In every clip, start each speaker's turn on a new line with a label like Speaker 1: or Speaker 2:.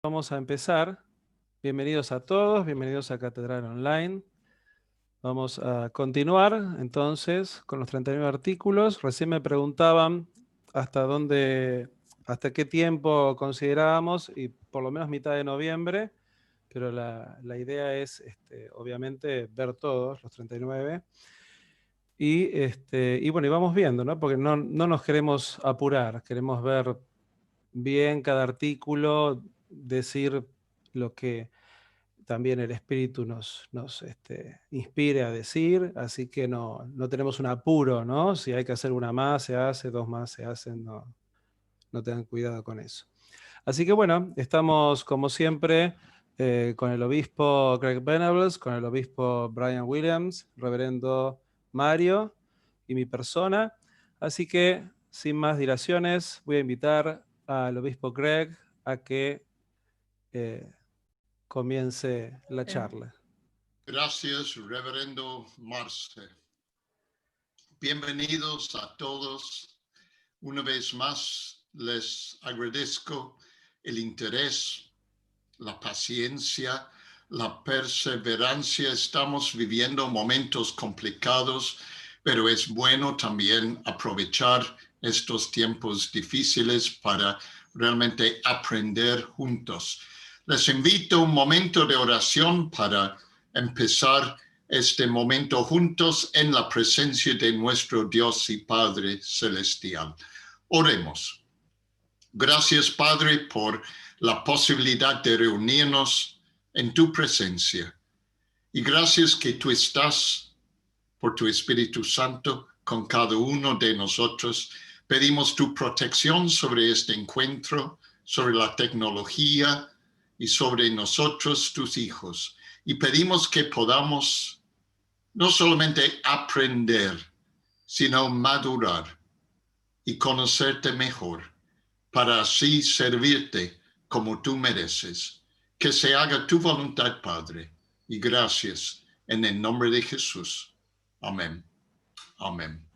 Speaker 1: Vamos a empezar. Bienvenidos a todos, bienvenidos a Catedral Online. Vamos a continuar entonces con los 39 artículos. Recién me preguntaban hasta qué tiempo considerábamos, y por lo menos mitad de noviembre, pero la idea es, obviamente, ver todos los 39. Y bueno, y vamos viendo, ¿no? Porque no nos queremos apurar, queremos ver bien cada artículo, decir lo que también el espíritu nos inspire a decir, así que no tenemos un apuro, ¿no? Si hay que hacer una más, se hace, dos más se hacen, no tengan cuidado con eso. Así que bueno, estamos como siempre con el obispo Greg Venables, con el obispo Brian Williams, reverendo Mario y mi persona. Así que, sin más dilaciones, voy a invitar al obispo Greg a que comience la charla.
Speaker 2: Gracias, reverendo Marce. Bienvenidos a todos. Una vez más, les agradezco el interés, la paciencia, la perseverancia. Estamos viviendo momentos complicados, pero es bueno también aprovechar estos tiempos difíciles para realmente aprender juntos. Les invito a un momento de oración para empezar este momento juntos en la presencia de nuestro Dios y Padre Celestial. Oremos. Gracias, Padre, por la posibilidad de reunirnos en tu presencia. Y gracias que tú estás, por tu Espíritu Santo, con cada uno de nosotros. Pedimos tu protección sobre este encuentro, sobre la tecnología y sobre nosotros, tus hijos. Y pedimos que podamos no solamente aprender, sino madurar y conocerte mejor, para así servirte como tú mereces. Que se haga tu voluntad, Padre, y gracias en el nombre de Jesús. Amén. Amén.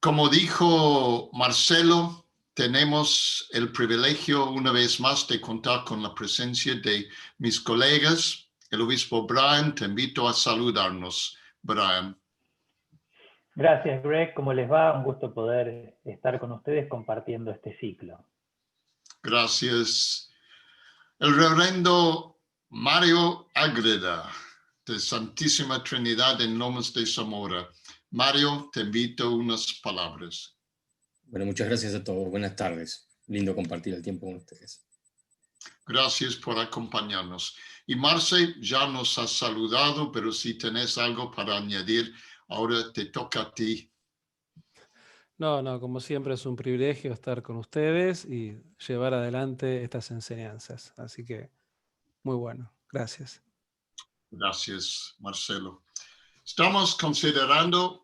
Speaker 2: Como dijo Marcelo, tenemos el privilegio una vez más de contar con la presencia de mis colegas. El obispo Brian, te invito a saludarnos, Brian.
Speaker 3: Gracias, Greg. ¿Cómo les va? Un gusto poder estar con ustedes compartiendo este ciclo.
Speaker 2: Gracias. El reverendo Mario Ágreda, de Santísima Trinidad en Lomas de Zamora. Mario, te invito a unas palabras.
Speaker 4: Bueno, muchas gracias a todos. Buenas tardes. Lindo compartir el tiempo con ustedes.
Speaker 2: Gracias por acompañarnos. Y Marce ya nos ha saludado, pero si tenés algo para añadir, ahora te toca a ti.
Speaker 1: No, como siempre es un privilegio estar con ustedes y llevar adelante estas enseñanzas. Así que, muy bueno. Gracias.
Speaker 2: Gracias, Marcelo. Estamos considerando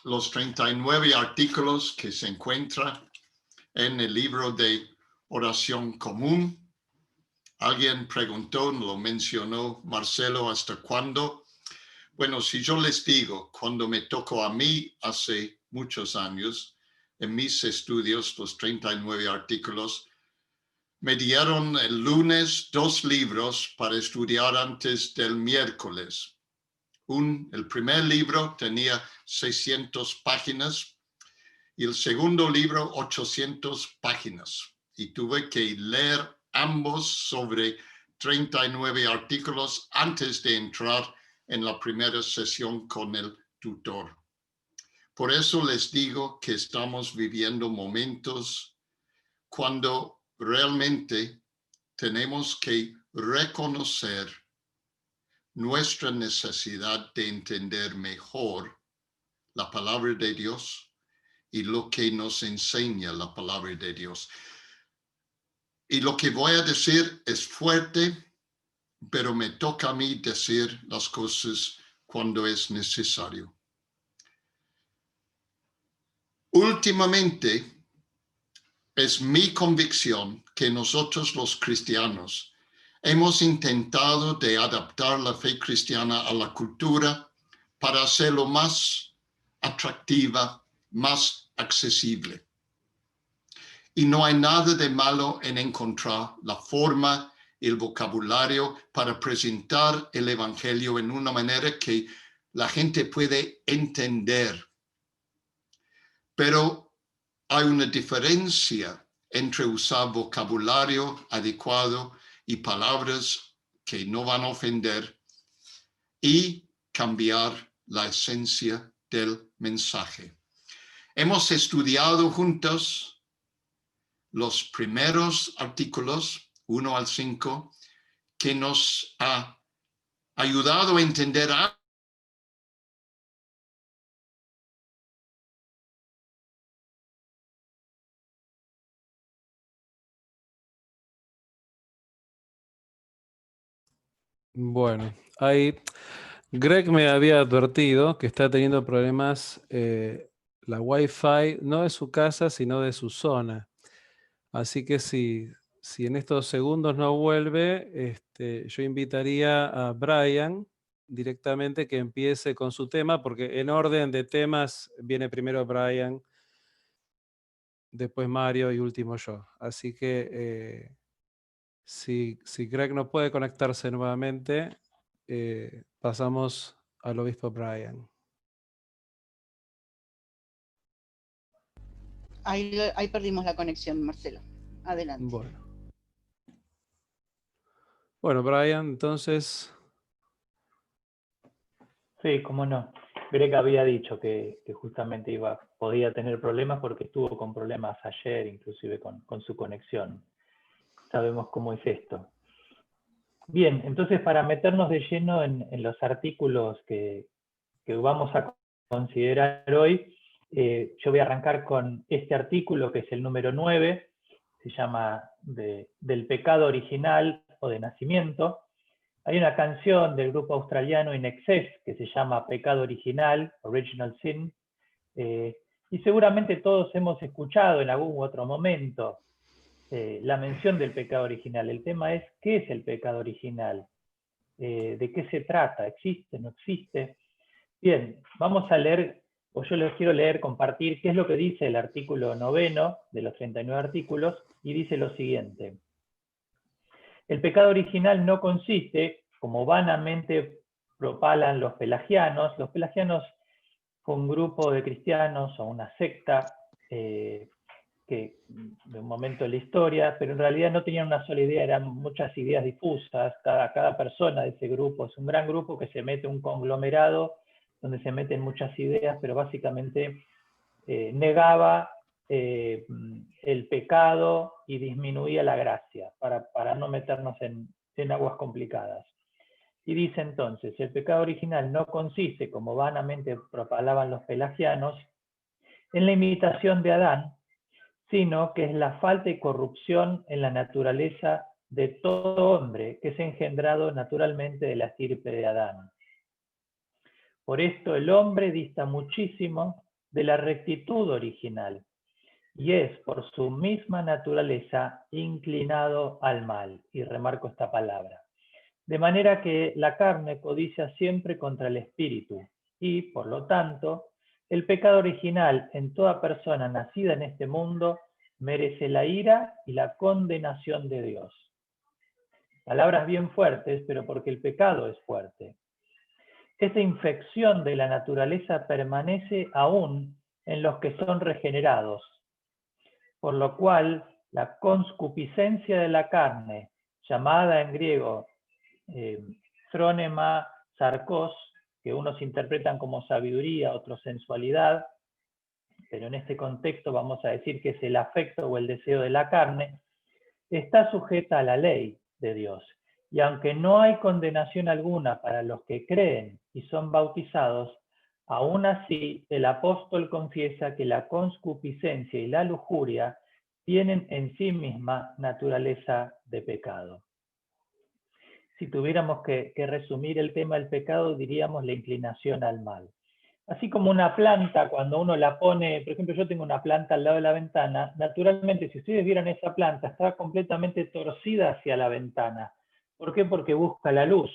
Speaker 2: los 39 artículos que se encuentran en el libro de oración común. Alguien preguntó, lo mencionó Marcelo, ¿hasta cuándo? Bueno, si yo les digo, cuando me tocó a mí hace muchos años, en mis estudios, los 39 artículos, me dieron el lunes 2 libros para estudiar antes del miércoles. El primer libro tenía 600 páginas y el segundo libro 800 páginas. Y tuve que leer ambos sobre 39 artículos antes de entrar en la primera sesión con el tutor. Por eso les digo que estamos viviendo momentos cuando realmente tenemos que reconocer nuestra necesidad de entender mejor la palabra de Dios y lo que nos enseña la palabra de Dios. Y lo que voy a decir es fuerte, pero me toca a mí decir las cosas cuando es necesario. Últimamente, es mi convicción que nosotros los cristianos hemos intentado de adaptar la fe cristiana a la cultura para hacerlo más atractiva, más accesible. y no hay nada de malo en encontrar la forma, el vocabulario para presentar el Evangelio en una manera que la gente puede entender. Pero hay una diferencia entre usar vocabulario adecuado y palabras que no van a ofender y cambiar la esencia del mensaje. Hemos estudiado juntos los primeros artículos, 1 al 5, que nos ha ayudado a entender
Speaker 1: Bueno, ahí Greg me había advertido que está teniendo problemas la Wi-Fi, no de su casa, sino de su zona. Así que si en estos segundos no vuelve, yo invitaría a Brian directamente que empiece con su tema, porque en orden de temas viene primero Brian, después Mario y último yo. Así que si Greg no puede conectarse nuevamente, pasamos al obispo Brian.
Speaker 5: Ahí perdimos la conexión, Marcelo. Adelante.
Speaker 1: Bueno, Brian, entonces...
Speaker 3: Sí, cómo no. Greg había dicho que justamente podía tener problemas porque estuvo con problemas ayer, inclusive con su conexión. Sabemos cómo es esto. Bien, entonces para meternos de lleno en los artículos que vamos a considerar hoy, yo voy a arrancar con este artículo que es el número 9, se llama del pecado original o de nacimiento. Hay una canción del grupo australiano In Excess que se llama Pecado Original, Original Sin, y seguramente todos hemos escuchado en algún otro momento la mención del pecado original. El tema es, ¿qué es el pecado original? ¿De qué se trata? ¿Existe? ¿No existe? Bien, vamos a leer, o yo les quiero leer, compartir qué es lo que dice el artículo 9 de los 39 artículos, y dice lo siguiente. El pecado original no consiste, como vanamente propalan los pelagianos fue un grupo de cristianos o una secta que de un momento de la historia, pero en realidad no tenían una sola idea, eran muchas ideas difusas, cada persona de ese grupo es un gran grupo que se mete un conglomerado donde se meten muchas ideas, pero básicamente negaba el pecado y disminuía la gracia, para no meternos en aguas complicadas. Y dice entonces, el pecado original no consiste, como vanamente propalaban los pelagianos, en la imitación de Adán, sino que es la falta y corrupción en la naturaleza de todo hombre que es engendrado naturalmente de la estirpe de Adán. Por esto el hombre dista muchísimo de la rectitud original, y es por su misma naturaleza inclinado al mal, y remarco esta palabra. De manera que la carne codicia siempre contra el espíritu, y, por lo tanto, el pecado original en toda persona nacida en este mundo merece la ira y la condenación de Dios. Palabras bien fuertes, pero porque el pecado es fuerte. Esta infección de la naturaleza permanece aún en los que son regenerados, por lo cual la conscupiscencia de la carne, llamada en griego phronema sarkos, que unos interpretan como sabiduría, otros sensualidad, pero en este contexto vamos a decir que es el afecto o el deseo de la carne, está sujeta a la ley de Dios. Y aunque no hay condenación alguna para los que creen y son bautizados, aún así el apóstol confiesa que la concupiscencia y la lujuria tienen en sí misma naturaleza de pecado. Si tuviéramos que resumir el tema del pecado, diríamos la inclinación al mal. Así como una planta, cuando uno la pone, por ejemplo, yo tengo una planta al lado de la ventana, naturalmente, si ustedes vieran esa planta, está completamente torcida hacia la ventana. ¿Por qué? Porque busca la luz.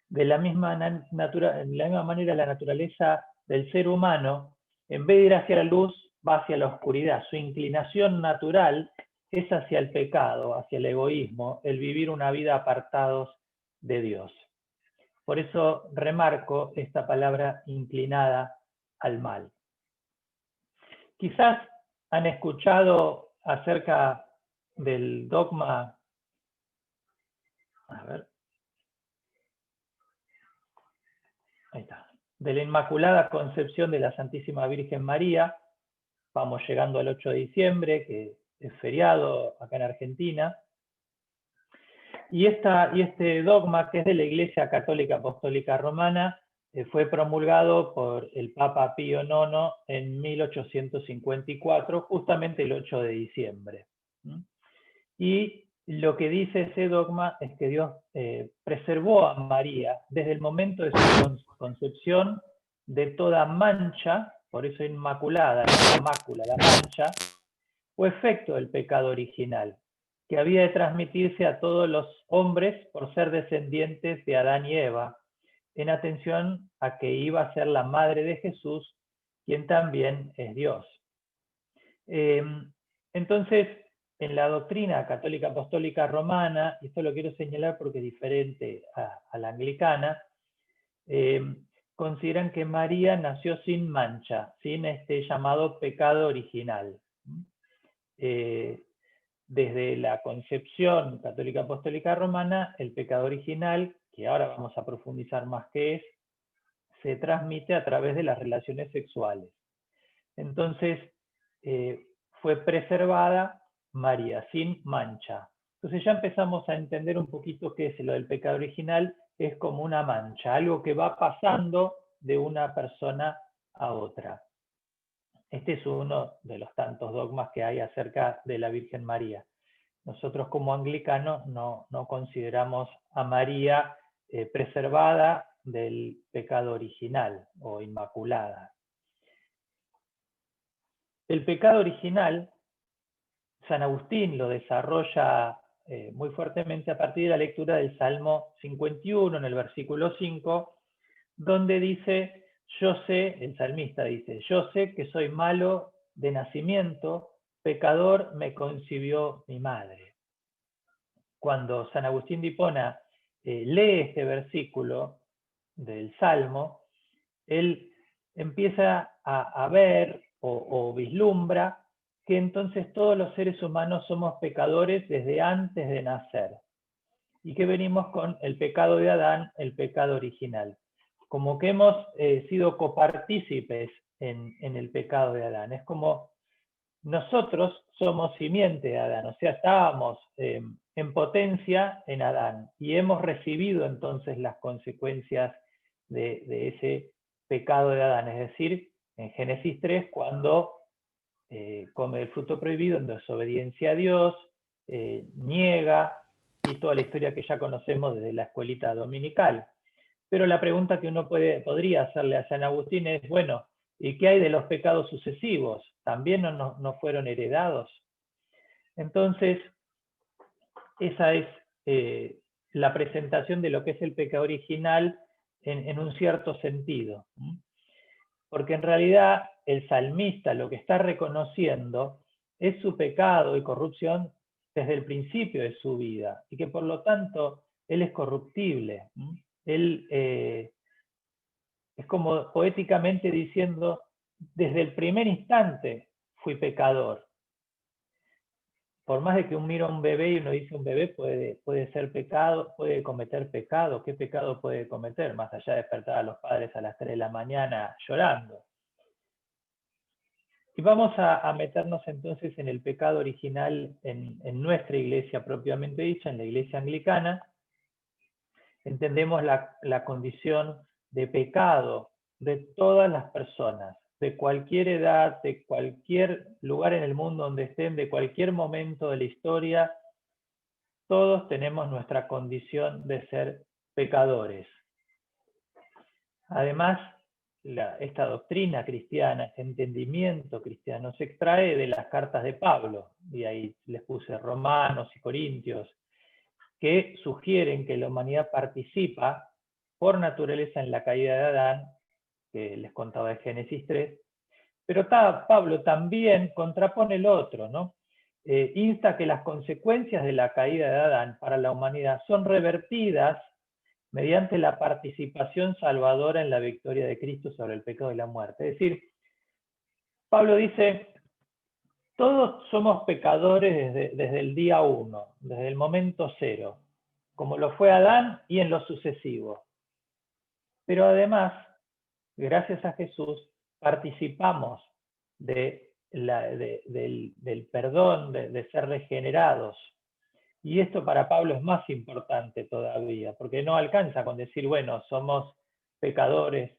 Speaker 3: De la misma manera, la naturaleza del ser humano, en vez de ir hacia la luz, va hacia la oscuridad. Su inclinación natural es hacia el pecado, hacia el egoísmo, el vivir una vida apartados de Dios. Por eso remarco esta palabra inclinada al mal. Quizás han escuchado acerca del dogma, de la Inmaculada Concepción de la Santísima Virgen María. Vamos llegando al 8 de diciembre, que es feriado acá en Argentina. Y este dogma, que es de la Iglesia Católica Apostólica Romana, fue promulgado por el Papa Pío IX en 1854, justamente el 8 de diciembre. Y lo que dice ese dogma es que Dios preservó a María desde el momento de su concepción de toda mancha, por eso inmaculada, la mácula, la mancha, o efecto del pecado original, que había de transmitirse a todos los hombres por ser descendientes de Adán y Eva, en atención a que iba a ser la madre de Jesús, quien también es Dios. Entonces, en la doctrina católica apostólica romana, y esto lo quiero señalar porque es diferente a la anglicana, consideran que María nació sin mancha, sin este llamado pecado original. Desde la concepción católica apostólica romana, el pecado original, que ahora vamos a profundizar más qué es, se transmite a través de las relaciones sexuales. Entonces, fue preservada María, sin mancha. Entonces ya empezamos a entender un poquito qué es lo del pecado original, es como una mancha, algo que va pasando de una persona a otra. Este es uno de los tantos dogmas que hay acerca de la Virgen María. Nosotros como anglicanos no consideramos a María preservada del pecado original o inmaculada. El pecado original, San Agustín lo desarrolla muy fuertemente a partir de la lectura del Salmo 51 en el versículo 5, donde dice: yo sé, el salmista dice, yo sé que soy malo de nacimiento, pecador me concibió mi madre. Cuando San Agustín de Hipona lee este versículo del Salmo, él empieza a ver o vislumbra que entonces todos los seres humanos somos pecadores desde antes de nacer, y que venimos con el pecado de Adán, el pecado original. Como que hemos sido copartícipes en el pecado de Adán. Es como nosotros somos simiente de Adán, o sea, estábamos en potencia en Adán, y hemos recibido entonces las consecuencias de ese pecado de Adán. Es decir, en Génesis 3, cuando come el fruto prohibido en desobediencia a Dios, niega, y toda la historia que ya conocemos desde la escuelita dominical. Pero la pregunta que uno podría hacerle a San Agustín es, bueno, ¿y qué hay de los pecados sucesivos? ¿También no fueron heredados? Entonces, esa es la presentación de lo que es el pecado original en un cierto sentido. Porque en realidad el salmista lo que está reconociendo es su pecado y corrupción desde el principio de su vida, y que por lo tanto él es corruptible. Él es como poéticamente diciendo, desde el primer instante fui pecador. Por más de que uno mira a un bebé y uno dice un bebé puede ser pecado, puede cometer pecado, ¿qué pecado puede cometer? Más allá de despertar a los padres a las 3 de la mañana llorando. Y vamos a meternos entonces en el pecado original en nuestra iglesia propiamente dicha, en la iglesia anglicana. Entendemos la condición de pecado de todas las personas, de cualquier edad, de cualquier lugar en el mundo donde estén, de cualquier momento de la historia. Todos tenemos nuestra condición de ser pecadores. Además, esta doctrina cristiana, este entendimiento cristiano, se extrae de las cartas de Pablo, y ahí les puse Romanos y Corintios, que sugieren que la humanidad participa por naturaleza en la caída de Adán, que les contaba de Génesis 3, Pero Pablo también contrapone el otro, ¿no? Insta que las consecuencias de la caída de Adán para la humanidad son revertidas mediante la participación salvadora en la victoria de Cristo sobre el pecado y la muerte. Es decir, Pablo dice, todos somos pecadores desde el día 1, desde el momento 0, como lo fue Adán y en lo sucesivo. Pero además, gracias a Jesús, participamos del perdón, de ser regenerados. Y esto para Pablo es más importante todavía, porque no alcanza con decir, bueno, somos pecadores,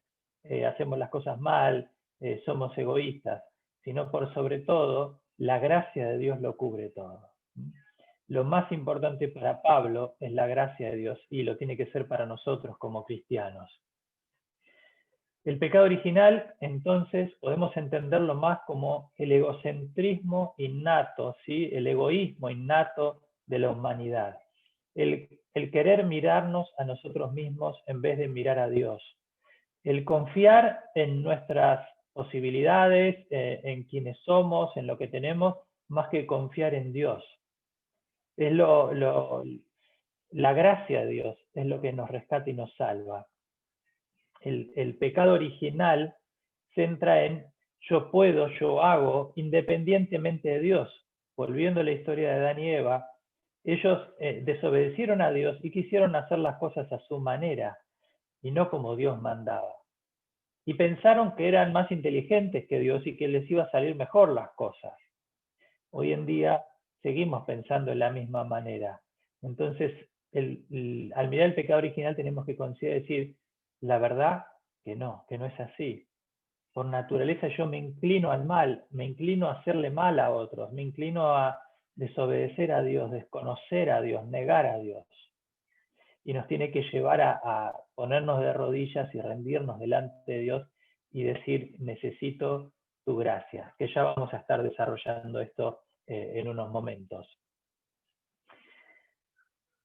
Speaker 3: hacemos las cosas mal, somos egoístas, sino por sobre todo, la gracia de Dios lo cubre todo. Lo más importante para Pablo es la gracia de Dios, y lo tiene que ser para nosotros como cristianos. El pecado original, entonces, podemos entenderlo más como el egocentrismo innato, ¿sí? El egoísmo innato de la humanidad. El querer mirarnos a nosotros mismos en vez de mirar a Dios. El confiar en nuestras posibilidades, en quienes somos, en lo que tenemos, más que confiar en Dios. Es la gracia de Dios es lo que nos rescata y nos salva. El pecado original se centra en yo puedo, yo hago, independientemente de Dios. Volviendo a la historia de Adán y Eva, ellos desobedecieron a Dios y quisieron hacer las cosas a su manera y no como Dios mandaba. Y pensaron que eran más inteligentes que Dios y que les iba a salir mejor las cosas. Hoy en día seguimos pensando de la misma manera. Entonces, al mirar el pecado original tenemos que considerar decir, la verdad que no es así. Por naturaleza yo me inclino al mal, me inclino a hacerle mal a otros, me inclino a desobedecer a Dios, desconocer a Dios, negar a Dios. Y nos tiene que llevar a ponernos de rodillas y rendirnos delante de Dios y decir, necesito tu gracia, que ya vamos a estar desarrollando esto en unos momentos.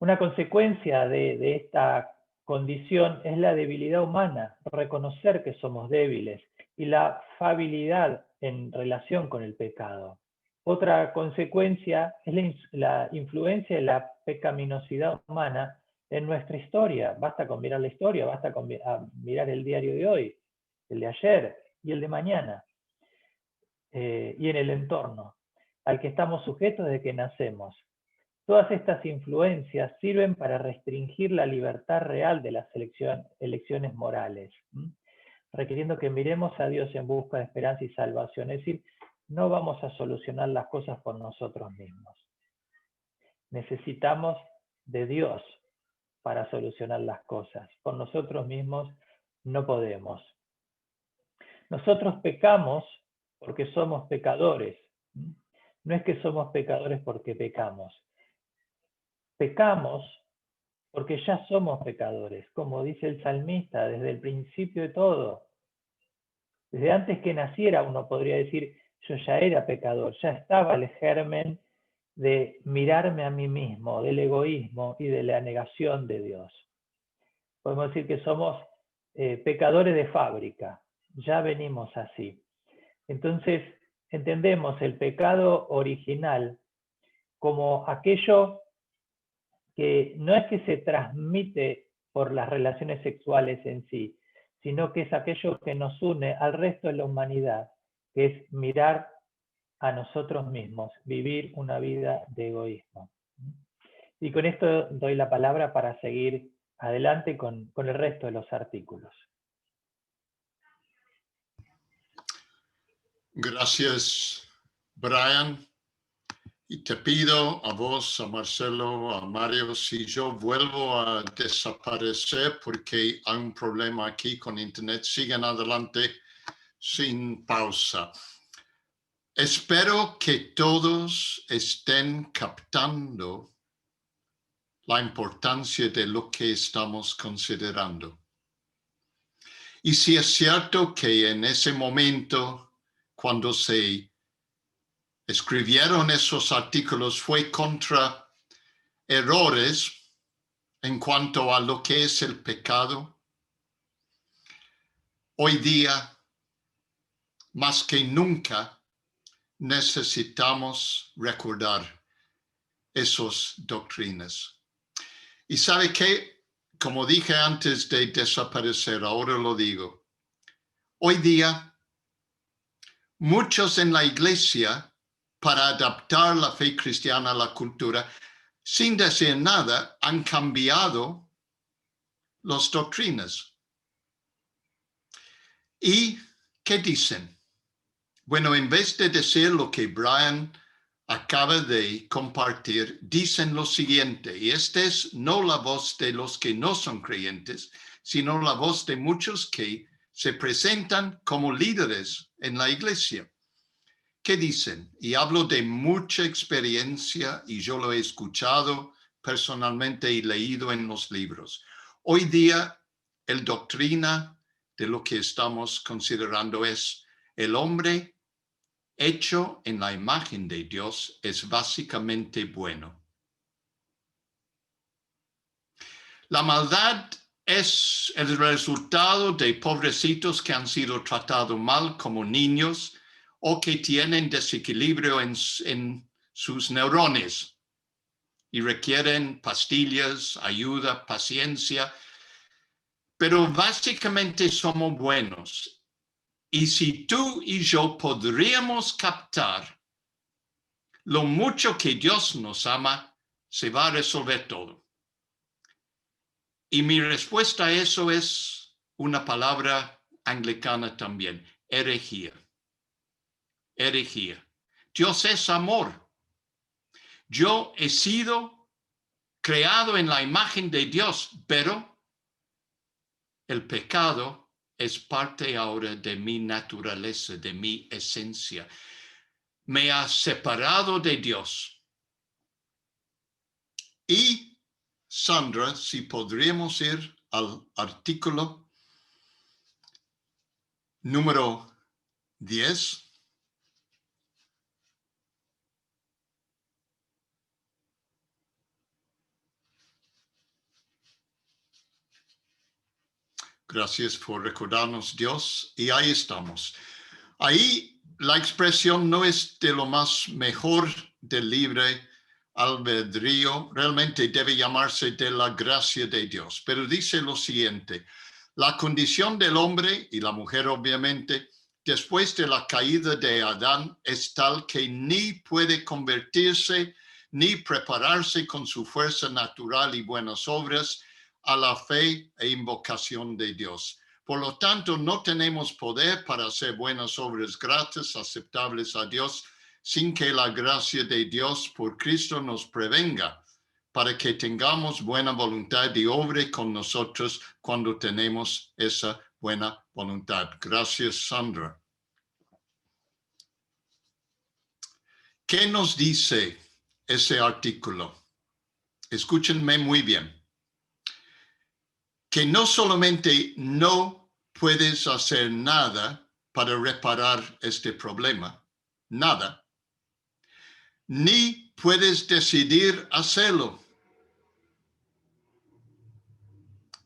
Speaker 3: Una consecuencia de esta condición es la debilidad humana, reconocer que somos débiles y la fabilidad en relación con el pecado. Otra consecuencia es la influencia de la pecaminosidad humana en nuestra historia. Basta con mirar la historia, basta con mirar el diario de hoy, el de ayer y el de mañana, y en el entorno al que estamos sujetos desde que nacemos. Todas estas influencias sirven para restringir la libertad real de las elecciones morales, requiriendo que miremos a Dios en busca de esperanza y salvación. Es decir, no vamos a solucionar las cosas por nosotros mismos. Necesitamos de Dios para solucionar las cosas. Por nosotros mismos no podemos. Nosotros pecamos porque somos pecadores. No es que somos pecadores porque pecamos. Pecamos porque ya somos pecadores, como dice el salmista, desde el principio de todo. Desde antes que naciera uno podría decir, yo ya era pecador, ya estaba el germen de mirarme a mí mismo, del egoísmo y de la negación de Dios. Podemos decir que somos pecadores de fábrica, ya venimos así. Entonces entendemos el pecado original como aquello que no es que se transmite por las relaciones sexuales en sí, sino que es aquello que nos une al resto de la humanidad, que es mirar a nosotros mismos, vivir una vida de egoísmo. Y con esto doy la palabra para seguir adelante con el resto de los artículos.
Speaker 2: Gracias, Brian. Y te pido a vos, a Marcelo, a Mario, si yo vuelvo a desaparecer porque hay un problema aquí con internet, sigan adelante sin pausa. Espero que todos estén captando la importancia de lo que estamos considerando. Y si es cierto que en ese momento, cuando se escribieron esos artículos, fue contra errores en cuanto a lo que es el pecado, hoy día más que nunca necesitamos recordar esas doctrinas. Y sabe que, como dije antes de desaparecer, ahora lo digo, hoy día muchos en la iglesia, para adaptar la fe cristiana a la cultura, sin decir nada, han cambiado las doctrinas. ¿Y qué dicen? Bueno, en vez de decir lo que Brian acaba de compartir, dicen lo siguiente, y esta es no la voz de los que no son creyentes, sino la voz de muchos que se presentan como líderes en la iglesia. ¿Qué dicen? Y hablo de mucha experiencia y yo lo he escuchado personalmente y leído en los libros. Hoy día, el doctrina de lo que estamos considerando es el hombre hecho en la imagen de Dios es básicamente bueno. La maldad es el resultado de pobrecitos que han sido tratados mal como niños o que tienen desequilibrio en sus neurones y requieren pastillas, ayuda, paciencia, pero básicamente somos buenos. Y si tú y yo podríamos captar lo mucho que Dios nos ama, se va a resolver todo. Y mi respuesta a eso es una palabra anglicana también, herejía. Herejía. Dios es amor. Yo he sido creado en la imagen de Dios, pero el pecado es parte ahora de mi naturaleza, de mi esencia. Me ha separado de Dios. Y, Sandra, si podríamos ir al artículo número 10. Gracias por recordarnos, Dios. Y ahí estamos. Ahí la expresión no es de lo más mejor del libre albedrío. Realmente debe llamarse de la gracia de Dios. Pero dice lo siguiente. La condición del hombre y la mujer, obviamente, después de la caída de Adán, es tal que ni puede convertirse ni prepararse con su fuerza natural y buenas obras a la fe e invocación de Dios. Por lo tanto, no tenemos poder para hacer buenas obras gratas, aceptables a Dios, sin que la gracia de Dios por Cristo nos prevenga, para que tengamos buena voluntad y obre con nosotros cuando tenemos esa buena voluntad. Gracias, Sandra. ¿Qué nos dice ese artículo? Escúchenme muy bien. Que no solamente no puedes hacer nada para reparar este problema, nada, ni puedes decidir hacerlo.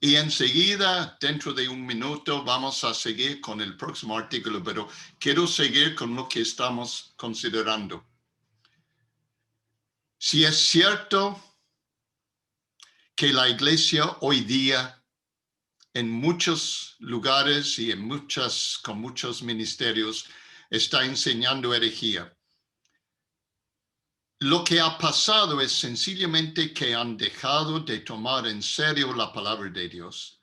Speaker 2: Y enseguida, dentro de un minuto, vamos a seguir con el próximo artículo, pero quiero seguir con lo que estamos considerando. Si es cierto que la iglesia hoy día en muchos lugares y con muchos ministerios está enseñando herejía. Lo que ha pasado es sencillamente que han dejado de tomar en serio la palabra de Dios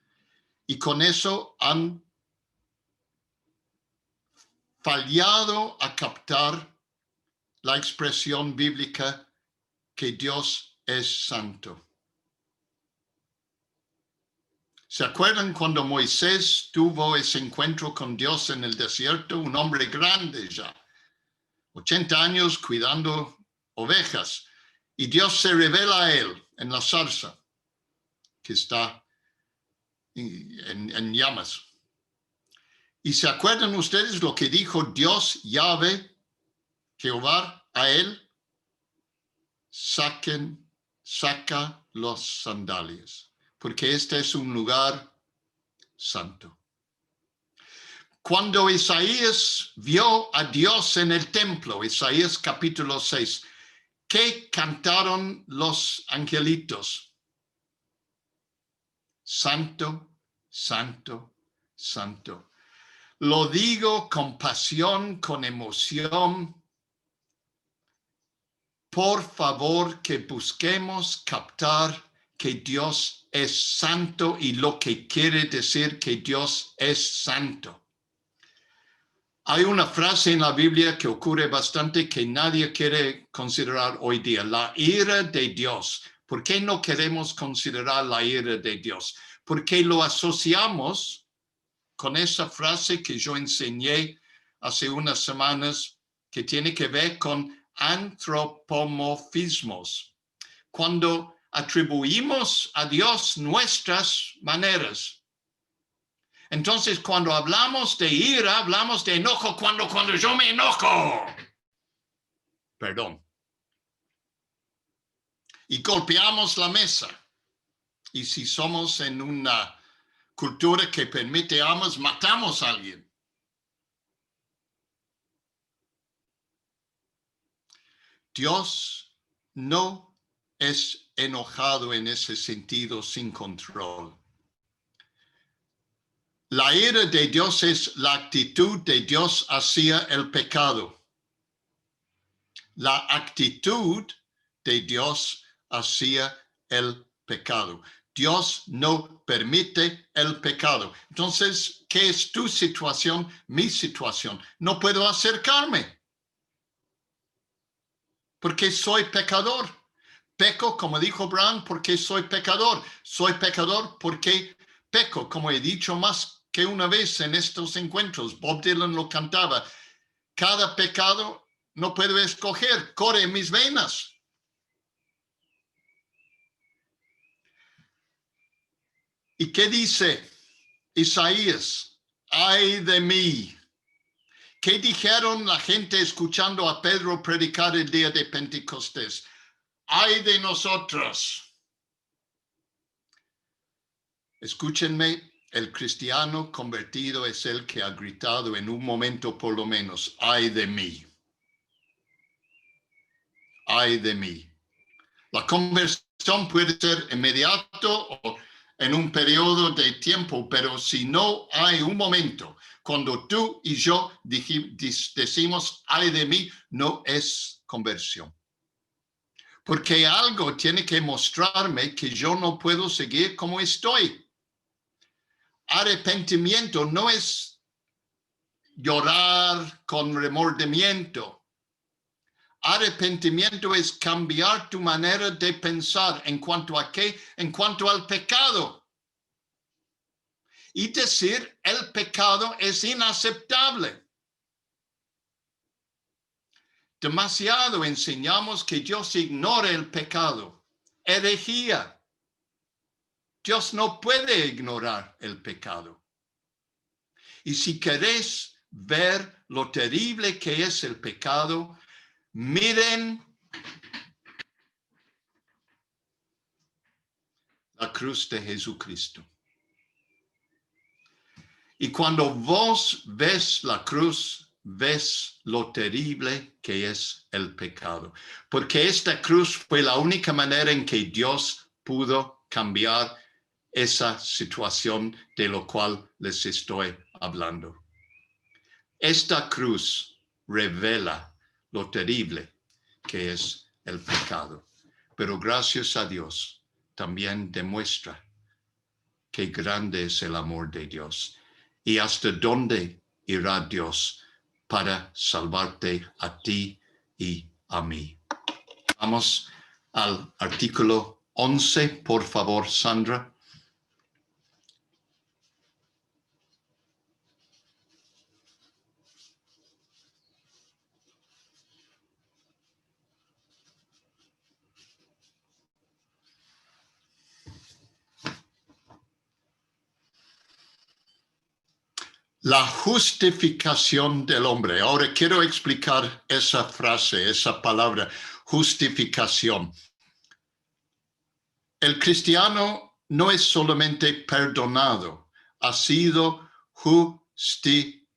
Speaker 2: y con eso han fallado a captar la expresión bíblica que Dios es santo. ¿Se acuerdan cuando Moisés tuvo ese encuentro con Dios en el desierto? Un hombre grande ya, 80 años cuidando ovejas. Y Dios se revela a él en la zarza que está en llamas. ¿Y se acuerdan ustedes lo que dijo Dios, Yahvé, Jehová, a él? Saca los sandalias, porque este es un lugar santo. Cuando Isaías vio a Dios en el templo, Isaías capítulo 6, ¿qué cantaron los angelitos? Santo, santo, santo. Lo digo con pasión, con emoción. Por favor, que busquemos captar que Dios es santo y lo que quiere decir que Dios es santo. Hay una frase en la Biblia que ocurre bastante que nadie quiere considerar hoy día, la ira de Dios. ¿Por qué no queremos considerar la ira de Dios? Porque lo asociamos con esa frase que yo enseñé hace unas semanas que tiene que ver con antropomorfismos. Cuando atribuimos a Dios nuestras maneras. Entonces, cuando hablamos de ira, hablamos de enojo cuando yo me enojo. Perdón. Y golpeamos la mesa. Y si somos en una cultura que permite armas, matamos a alguien. Dios no es enojado en ese sentido sin control. La ira de Dios es la actitud de Dios hacia el pecado. La actitud de Dios hacia el pecado. Dios no permite el pecado. Entonces, ¿qué es tu situación? Mi situación. No puedo acercarme porque soy pecador. Peco, como dijo Brown, porque soy pecador. Soy pecador porque peco, como he dicho más que una vez en estos encuentros. Bob Dylan lo cantaba. Cada pecado no puedo escoger, corre en mis venas. ¿Y qué dice Isaías? Ay de mí. ¿Qué dijeron la gente escuchando a Pedro predicar el día de Pentecostés? Ay de nosotros. Escúchenme, el cristiano convertido es el que ha gritado en un momento por lo menos, ay de mí. Ay de mí. La conversión puede ser inmediato o en un periodo de tiempo, pero si no hay un momento cuando tú y yo decimos ay de mí, no es conversión. Porque algo tiene que mostrarme que yo no puedo seguir como estoy. Arrepentimiento no es llorar con remordimiento. Arrepentimiento es cambiar tu manera de pensar en cuanto a qué, en cuanto al pecado. Y decir el pecado es inaceptable. Demasiado enseñamos que Dios ignora el pecado. Herejía. Dios no puede ignorar el pecado. Y si querés ver lo terrible que es el pecado, miren la cruz de Jesucristo. Y cuando vos ves la cruz, ves lo terrible que es el pecado. Porque esta cruz fue la única manera en que Dios pudo cambiar esa situación de lo cual les estoy hablando. Esta cruz revela lo terrible que es el pecado. Pero gracias a Dios también demuestra qué grande es el amor de Dios y hasta dónde irá Dios para salvarte a ti y a mí. Vamos al artículo 11, por favor, Sandra. La justificación del hombre. Ahora quiero explicar esa frase, esa palabra, justificación. El cristiano no es solamente perdonado, ha sido justificado.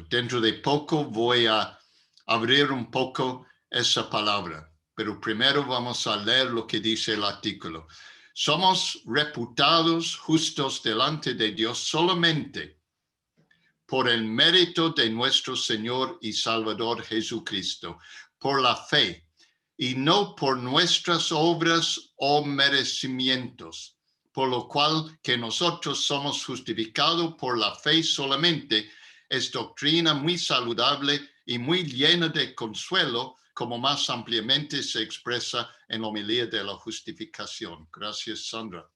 Speaker 2: Dentro de poco voy a abrir un poco esa palabra, pero primero vamos a leer lo que dice el artículo. Somos reputados justos delante de Dios solamente por el mérito de nuestro Señor y Salvador Jesucristo, por la fe, y no por nuestras obras o merecimientos, por lo cual que nosotros somos justificados por la fe solamente, es doctrina muy saludable y muy llena de consuelo, como más ampliamente se expresa en la homilía de la justificación. Gracias, Sandra.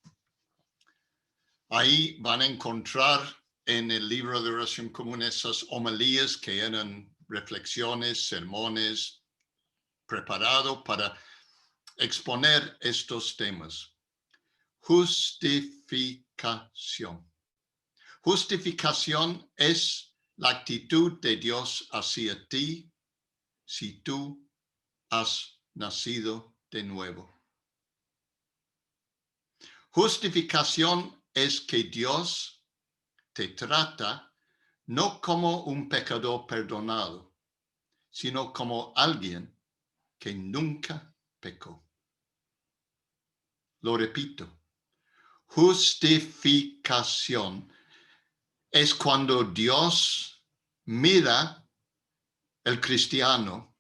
Speaker 2: Ahí van a encontrar en el libro de oración común esas homilías que eran reflexiones, sermones, preparados para exponer estos temas. Justificación. Justificación es la actitud de Dios hacia ti si tú has nacido de nuevo. Justificación es que Dios te trata no como un pecador perdonado, sino como alguien que nunca pecó. Lo repito, justificación es cuando Dios mira al cristiano,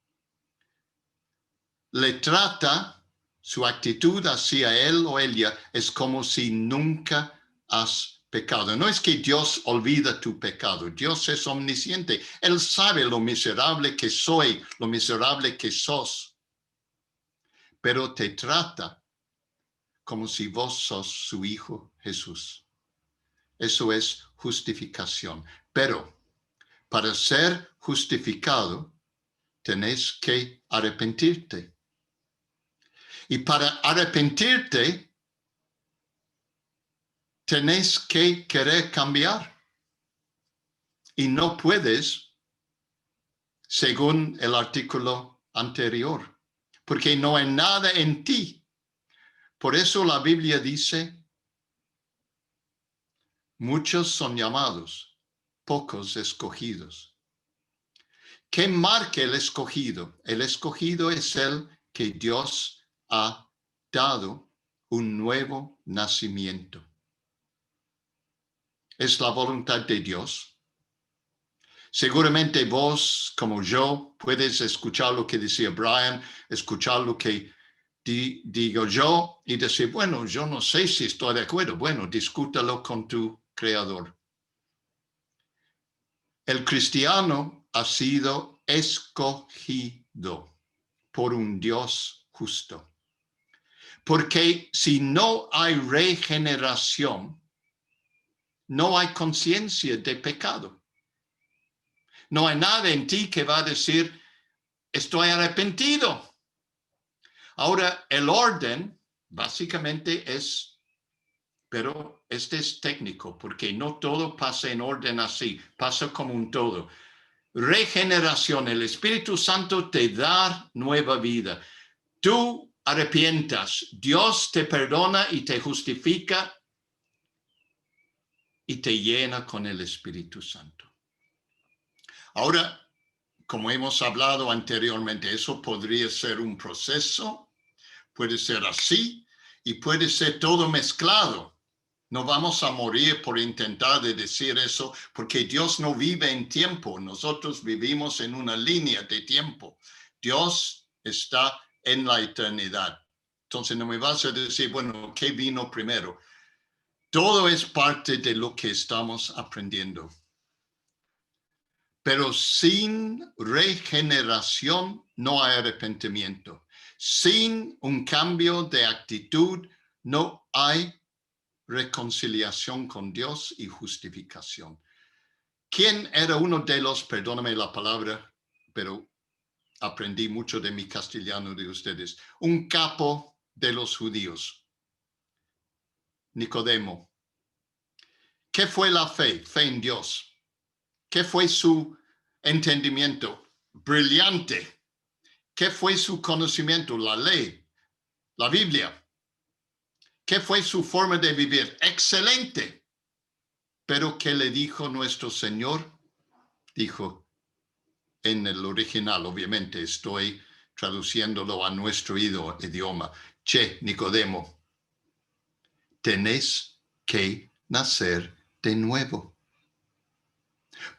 Speaker 2: le trata, su actitud hacia él o ella es como si nunca has pecado. No es que Dios olvida tu pecado, Dios es omnisciente, Él sabe lo miserable que soy, lo miserable que sos, pero te trata como si vos sos su hijo Jesús. Eso es justificación. Pero para ser justificado, tenés que arrepentirte. Y para arrepentirte, tenés que querer cambiar. Y no puedes, según el artículo anterior, porque no hay nada en ti. Por eso la Biblia dice, muchos son llamados, pocos escogidos. ¿Qué marca el escogido? El escogido es el que Dios ha dado un nuevo nacimiento. Es la voluntad de Dios. Seguramente vos, como yo, puedes escuchar lo que decía Brian, escuchar lo que digo yo y decir, bueno, yo no sé si estoy de acuerdo. Bueno, discútalo con tu Creador. El cristiano ha sido escogido por un Dios justo. Porque si no hay regeneración, no hay conciencia de pecado. No hay nada en ti que va a decir, estoy arrepentido. Ahora, el orden básicamente es, pero este es técnico, porque no todo pasa en orden así, pasa como un todo. Regeneración, el Espíritu Santo te da nueva vida. Tú arrepientas, Dios te perdona y te justifica y te llena con el Espíritu Santo. Ahora, como hemos hablado anteriormente, eso podría ser un proceso, puede ser así y puede ser todo mezclado. No vamos a morir por intentar de decir eso, porque Dios no vive en tiempo. Nosotros vivimos en una línea de tiempo. Dios está en la eternidad. Entonces no me vas a decir, bueno, ¿qué vino primero? Todo es parte de lo que estamos aprendiendo. Pero sin regeneración no hay arrepentimiento. Sin un cambio de actitud no hay reconciliación con Dios y justificación. ¿Quién era uno de los, perdóname la palabra, pero aprendí mucho de mi castellano de ustedes, un capo de los judíos? Nicodemo. ¿Qué fue la fe? Fe en Dios. ¿Qué fue su entendimiento? Brillante. ¿Qué fue su conocimiento? La ley, la Biblia. ¿Qué fue su forma de vivir? Excelente. Pero ¿qué le dijo nuestro Señor? Dijo en el original, obviamente estoy traduciéndolo a nuestro idioma. Che, Nicodemo, tenés que nacer de nuevo.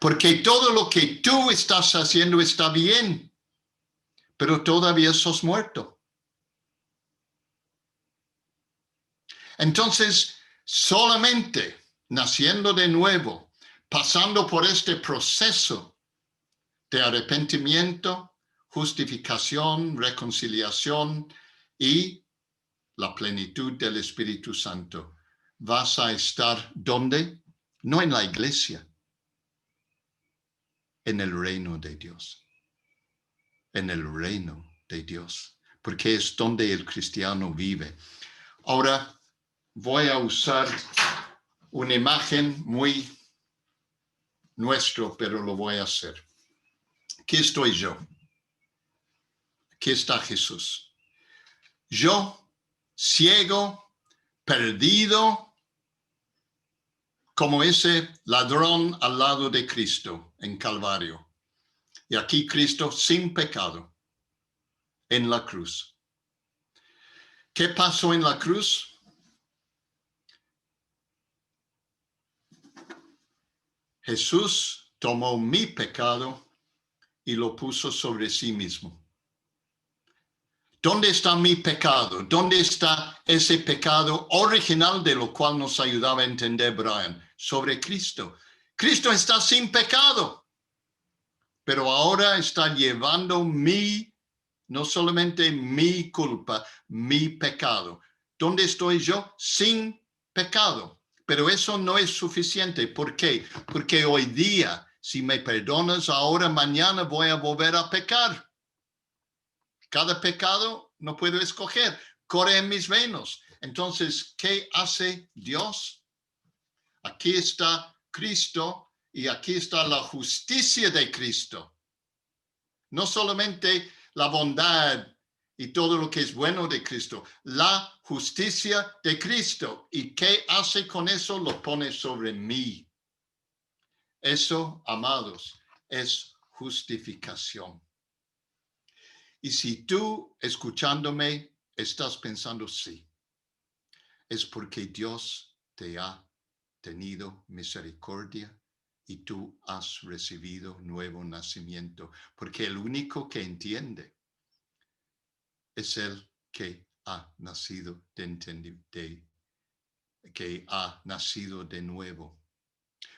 Speaker 2: Porque todo lo que tú estás haciendo está bien, pero todavía sos muerto. Entonces, solamente naciendo de nuevo, pasando por este proceso de arrepentimiento, justificación, reconciliación y la plenitud del Espíritu Santo, vas a estar ¿dónde? No en la iglesia, en el reino de Dios. En el reino de Dios, porque es donde el cristiano vive. Ahora voy a usar una imagen muy nuestro, pero lo voy a hacer. Aquí estoy yo. Aquí está Jesús. Yo, ciego, perdido, como ese ladrón al lado de Cristo en Calvario. Y aquí Cristo sin pecado en la cruz. ¿Qué pasó en la cruz? Jesús tomó mi pecado y lo puso sobre sí mismo. ¿Dónde está mi pecado? ¿Dónde está ese pecado original de lo cual nos ayudaba a entender Brian? Sobre Cristo. Cristo está sin pecado, pero ahora está llevando no solamente mi culpa, mi pecado. ¿Dónde estoy yo? Sin pecado. Pero eso no es suficiente. ¿Por qué? Porque hoy día, si me perdonas ahora, mañana voy a volver a pecar. Cada pecado no puedo escoger. Corre en mis venas. Entonces, ¿qué hace Dios? Aquí está Cristo y aquí está la justicia de Cristo. No solamente la bondad y todo lo que es bueno de Cristo, la justicia de Cristo. ¿Y qué hace con eso? Lo pone sobre mí. Eso, amados, es justificación. Y si tú, escuchándome, estás pensando, sí, es porque Dios te ha tenido misericordia y tú has recibido nuevo nacimiento, porque el único que entiende es el que ha nacido que ha nacido de nuevo.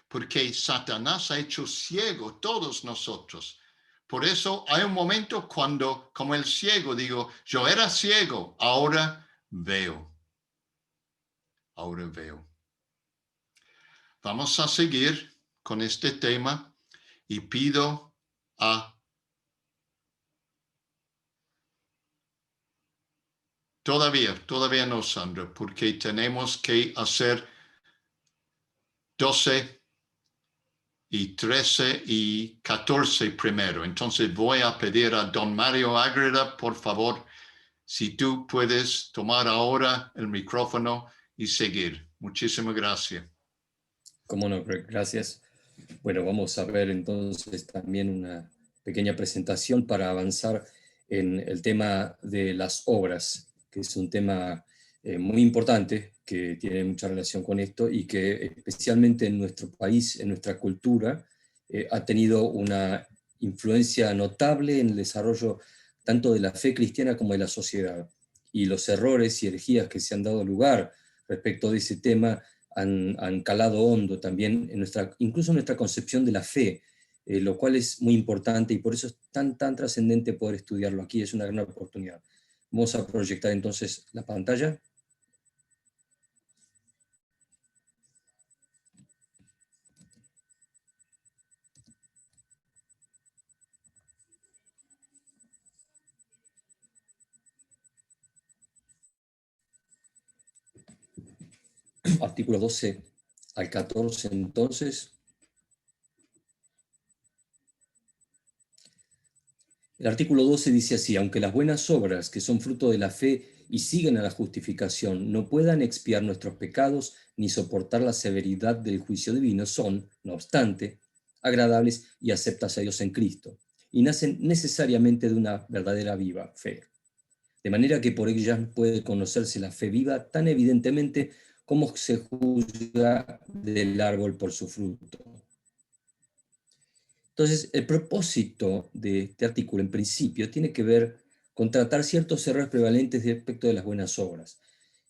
Speaker 2: Porque Satanás ha hecho ciego todos nosotros. Por eso hay un momento cuando, como el ciego, digo, yo era ciego, ahora veo. Ahora veo. Vamos a seguir con este tema y pido a Todavía no, Sandra, porque tenemos que hacer 12 y 13 y 14 primero. Entonces voy a pedir a don Mario Ágreda, por favor, si tú puedes tomar ahora el micrófono y seguir. Muchísimas gracias.
Speaker 4: Cómo no, gracias. Bueno, vamos a ver entonces también una pequeña presentación para avanzar en el tema de las obras, que es un tema muy importante, que tiene mucha relación con esto y que especialmente en nuestro país, en nuestra cultura, ha tenido una influencia notable en el desarrollo tanto de la fe cristiana como de la sociedad. Y los errores y herejías que se han dado lugar respecto de ese tema han calado hondo también en incluso en nuestra concepción de la fe, lo cual es muy importante y por eso es tan trascendente poder estudiarlo aquí, es una gran oportunidad. Vamos a proyectar entonces la pantalla. Artículo 12 al 14 entonces. El artículo 12 dice así: aunque las buenas obras, que son fruto de la fe y siguen a la justificación no puedan expiar nuestros pecados ni soportar la severidad del juicio divino son, no obstante, agradables y aceptas a Dios en Cristo, y nacen necesariamente de una verdadera viva fe. De manera que por ellas puede conocerse la fe viva tan evidentemente como se juzga del árbol por su fruto. Entonces, el propósito de este artículo, en principio, tiene que ver con tratar ciertos errores prevalentes respecto de las buenas obras.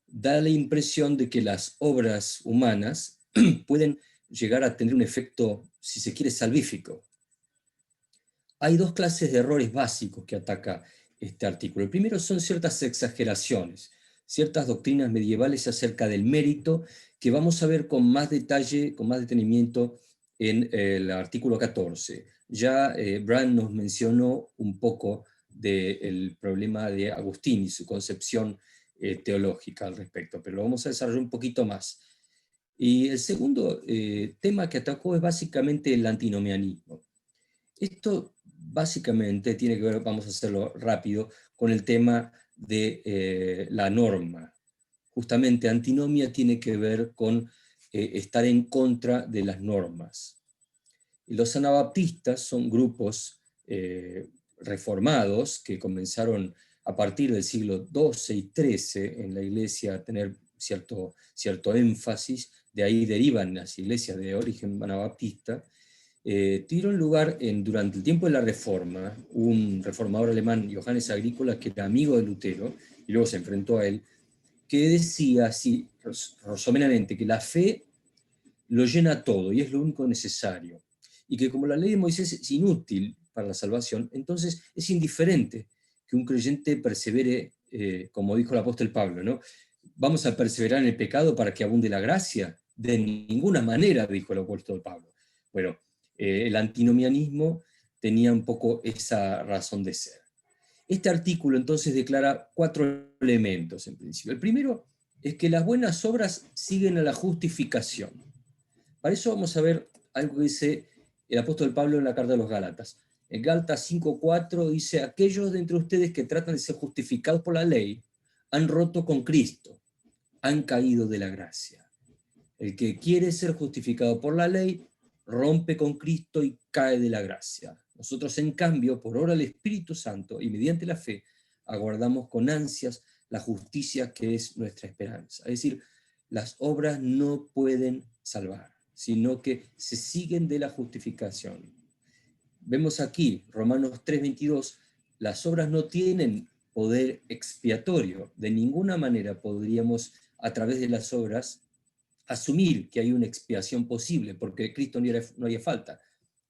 Speaker 4: Da la impresión de que las obras humanas pueden llegar a tener un efecto, si se quiere, salvífico. Hay dos clases de errores básicos que ataca este artículo. El primero son ciertas exageraciones, ciertas doctrinas medievales acerca del mérito, que vamos a ver con más detalle, con más detenimiento en el artículo 14. Ya Brand nos mencionó un poco del problema de Agustín y su concepción teológica al respecto, pero lo vamos a desarrollar un poquito más. Y el segundo tema que atacó es básicamente el antinomianismo. Esto básicamente tiene que ver, vamos a hacerlo rápido, con el tema de la norma. Justamente antinomia tiene que ver con estar en contra de las normas. Y los anabaptistas son grupos reformados que comenzaron a partir del siglo XII y XIII en la iglesia a tener cierto énfasis, de ahí derivan las iglesias de origen anabaptista. Tuvieron lugar durante el tiempo de la Reforma, un reformador alemán, Johannes Agrícola, que era amigo de Lutero, y luego se enfrentó a él, que decía así, someramente, que la fe lo llena todo y es lo único necesario, y que como la ley de Moisés es inútil para la salvación, entonces es indiferente que un creyente persevere, como dijo el apóstol Pablo, ¿no? ¿Vamos a perseverar en el pecado para que abunde la gracia? De ninguna manera, dijo el apóstol Pablo. Bueno, el antinomianismo tenía un poco esa razón de ser. Este artículo entonces declara 4 elementos en principio. El primero es que las buenas obras siguen a la justificación. Para eso vamos a ver algo que dice el apóstol Pablo en la carta de los Gálatas. En Gálatas 5:4 dice: aquellos de entre ustedes que tratan de ser justificados por la ley han roto con Cristo, han caído de la gracia. El que quiere ser justificado por la ley rompe con Cristo y cae de la gracia. Nosotros, en cambio, por obra del Espíritu Santo y mediante la fe, aguardamos con ansias la justicia que es nuestra esperanza. Es decir, las obras no pueden salvar, sino que se siguen de la justificación. Vemos aquí, Romanos 3:22, las obras no tienen poder expiatorio. De ninguna manera podríamos, a través de las obras, asumir que hay una expiación posible, porque Cristo no haría falta.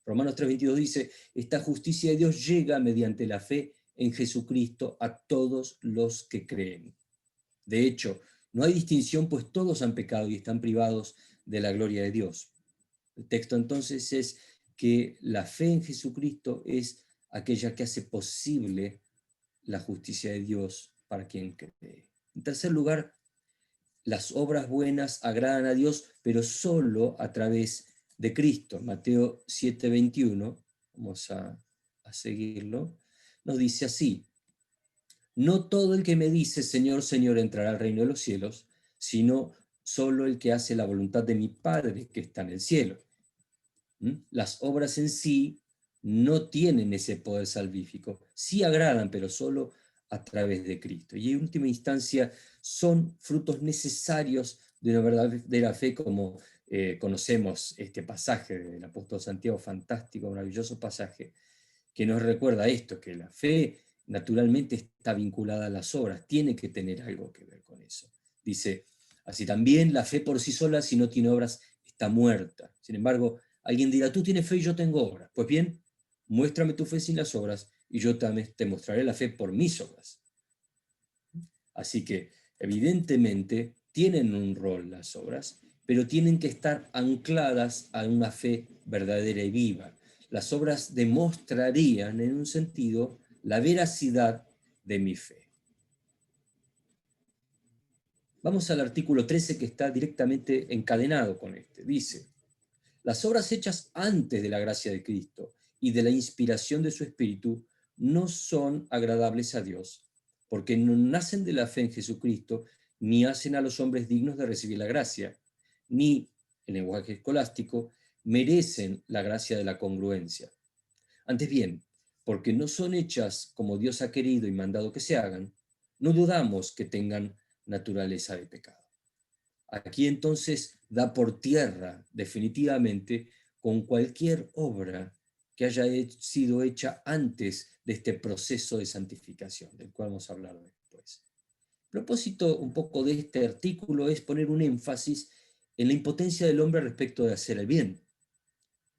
Speaker 4: Romanos 3:22 dice: esta justicia de Dios llega mediante la fe en Jesucristo a todos los que creen. De hecho, no hay distinción, pues todos han pecado y están privados de la gloria de Dios. El texto entonces es que la fe en Jesucristo es aquella que hace posible la justicia de Dios para quien cree. En tercer lugar, las obras buenas agradan a Dios, pero solo a través de Cristo. Mateo 7:21, vamos a seguirlo, nos dice así: no todo el que me dice Señor, Señor entrará al reino de los cielos, sino solo el que hace la voluntad de mi Padre que está en el cielo. Las obras en sí no tienen ese poder salvífico, sí agradan, pero solo a través de Cristo. Y en última instancia son frutos necesarios de una verdadera fe, como conocemos este pasaje del apóstol Santiago, fantástico, maravilloso pasaje, que nos recuerda esto, que la fe naturalmente está vinculada a las obras, tiene que tener algo que ver con eso. Dice, así también la fe por sí sola, si no tiene obras, está muerta. Sin embargo, alguien dirá, tú tienes fe y yo tengo obras. Pues bien, muéstrame tu fe sin las obras y yo también te mostraré la fe por mis obras. Así que, evidentemente, tienen un rol las obras, pero tienen que estar ancladas a una fe verdadera y viva. Las obras demostrarían, en un sentido, la veracidad de mi fe. Vamos al artículo 13, que está directamente encadenado con este. Dice: las obras hechas antes de la gracia de Cristo y de la inspiración de su Espíritu no son agradables a Dios, porque no nacen de la fe en Jesucristo, ni hacen a los hombres dignos de recibir la gracia, ni, en lenguaje escolástico, merecen la gracia de la congruencia. Antes bien, porque no son hechas como Dios ha querido y mandado que se hagan, no dudamos que tengan naturaleza de pecado. Aquí entonces da por tierra definitivamente con cualquier obra que haya sido hecha antes de este proceso de santificación, del cual vamos a hablar después. El propósito un poco de este artículo es poner un énfasis en la impotencia del hombre respecto de hacer el bien.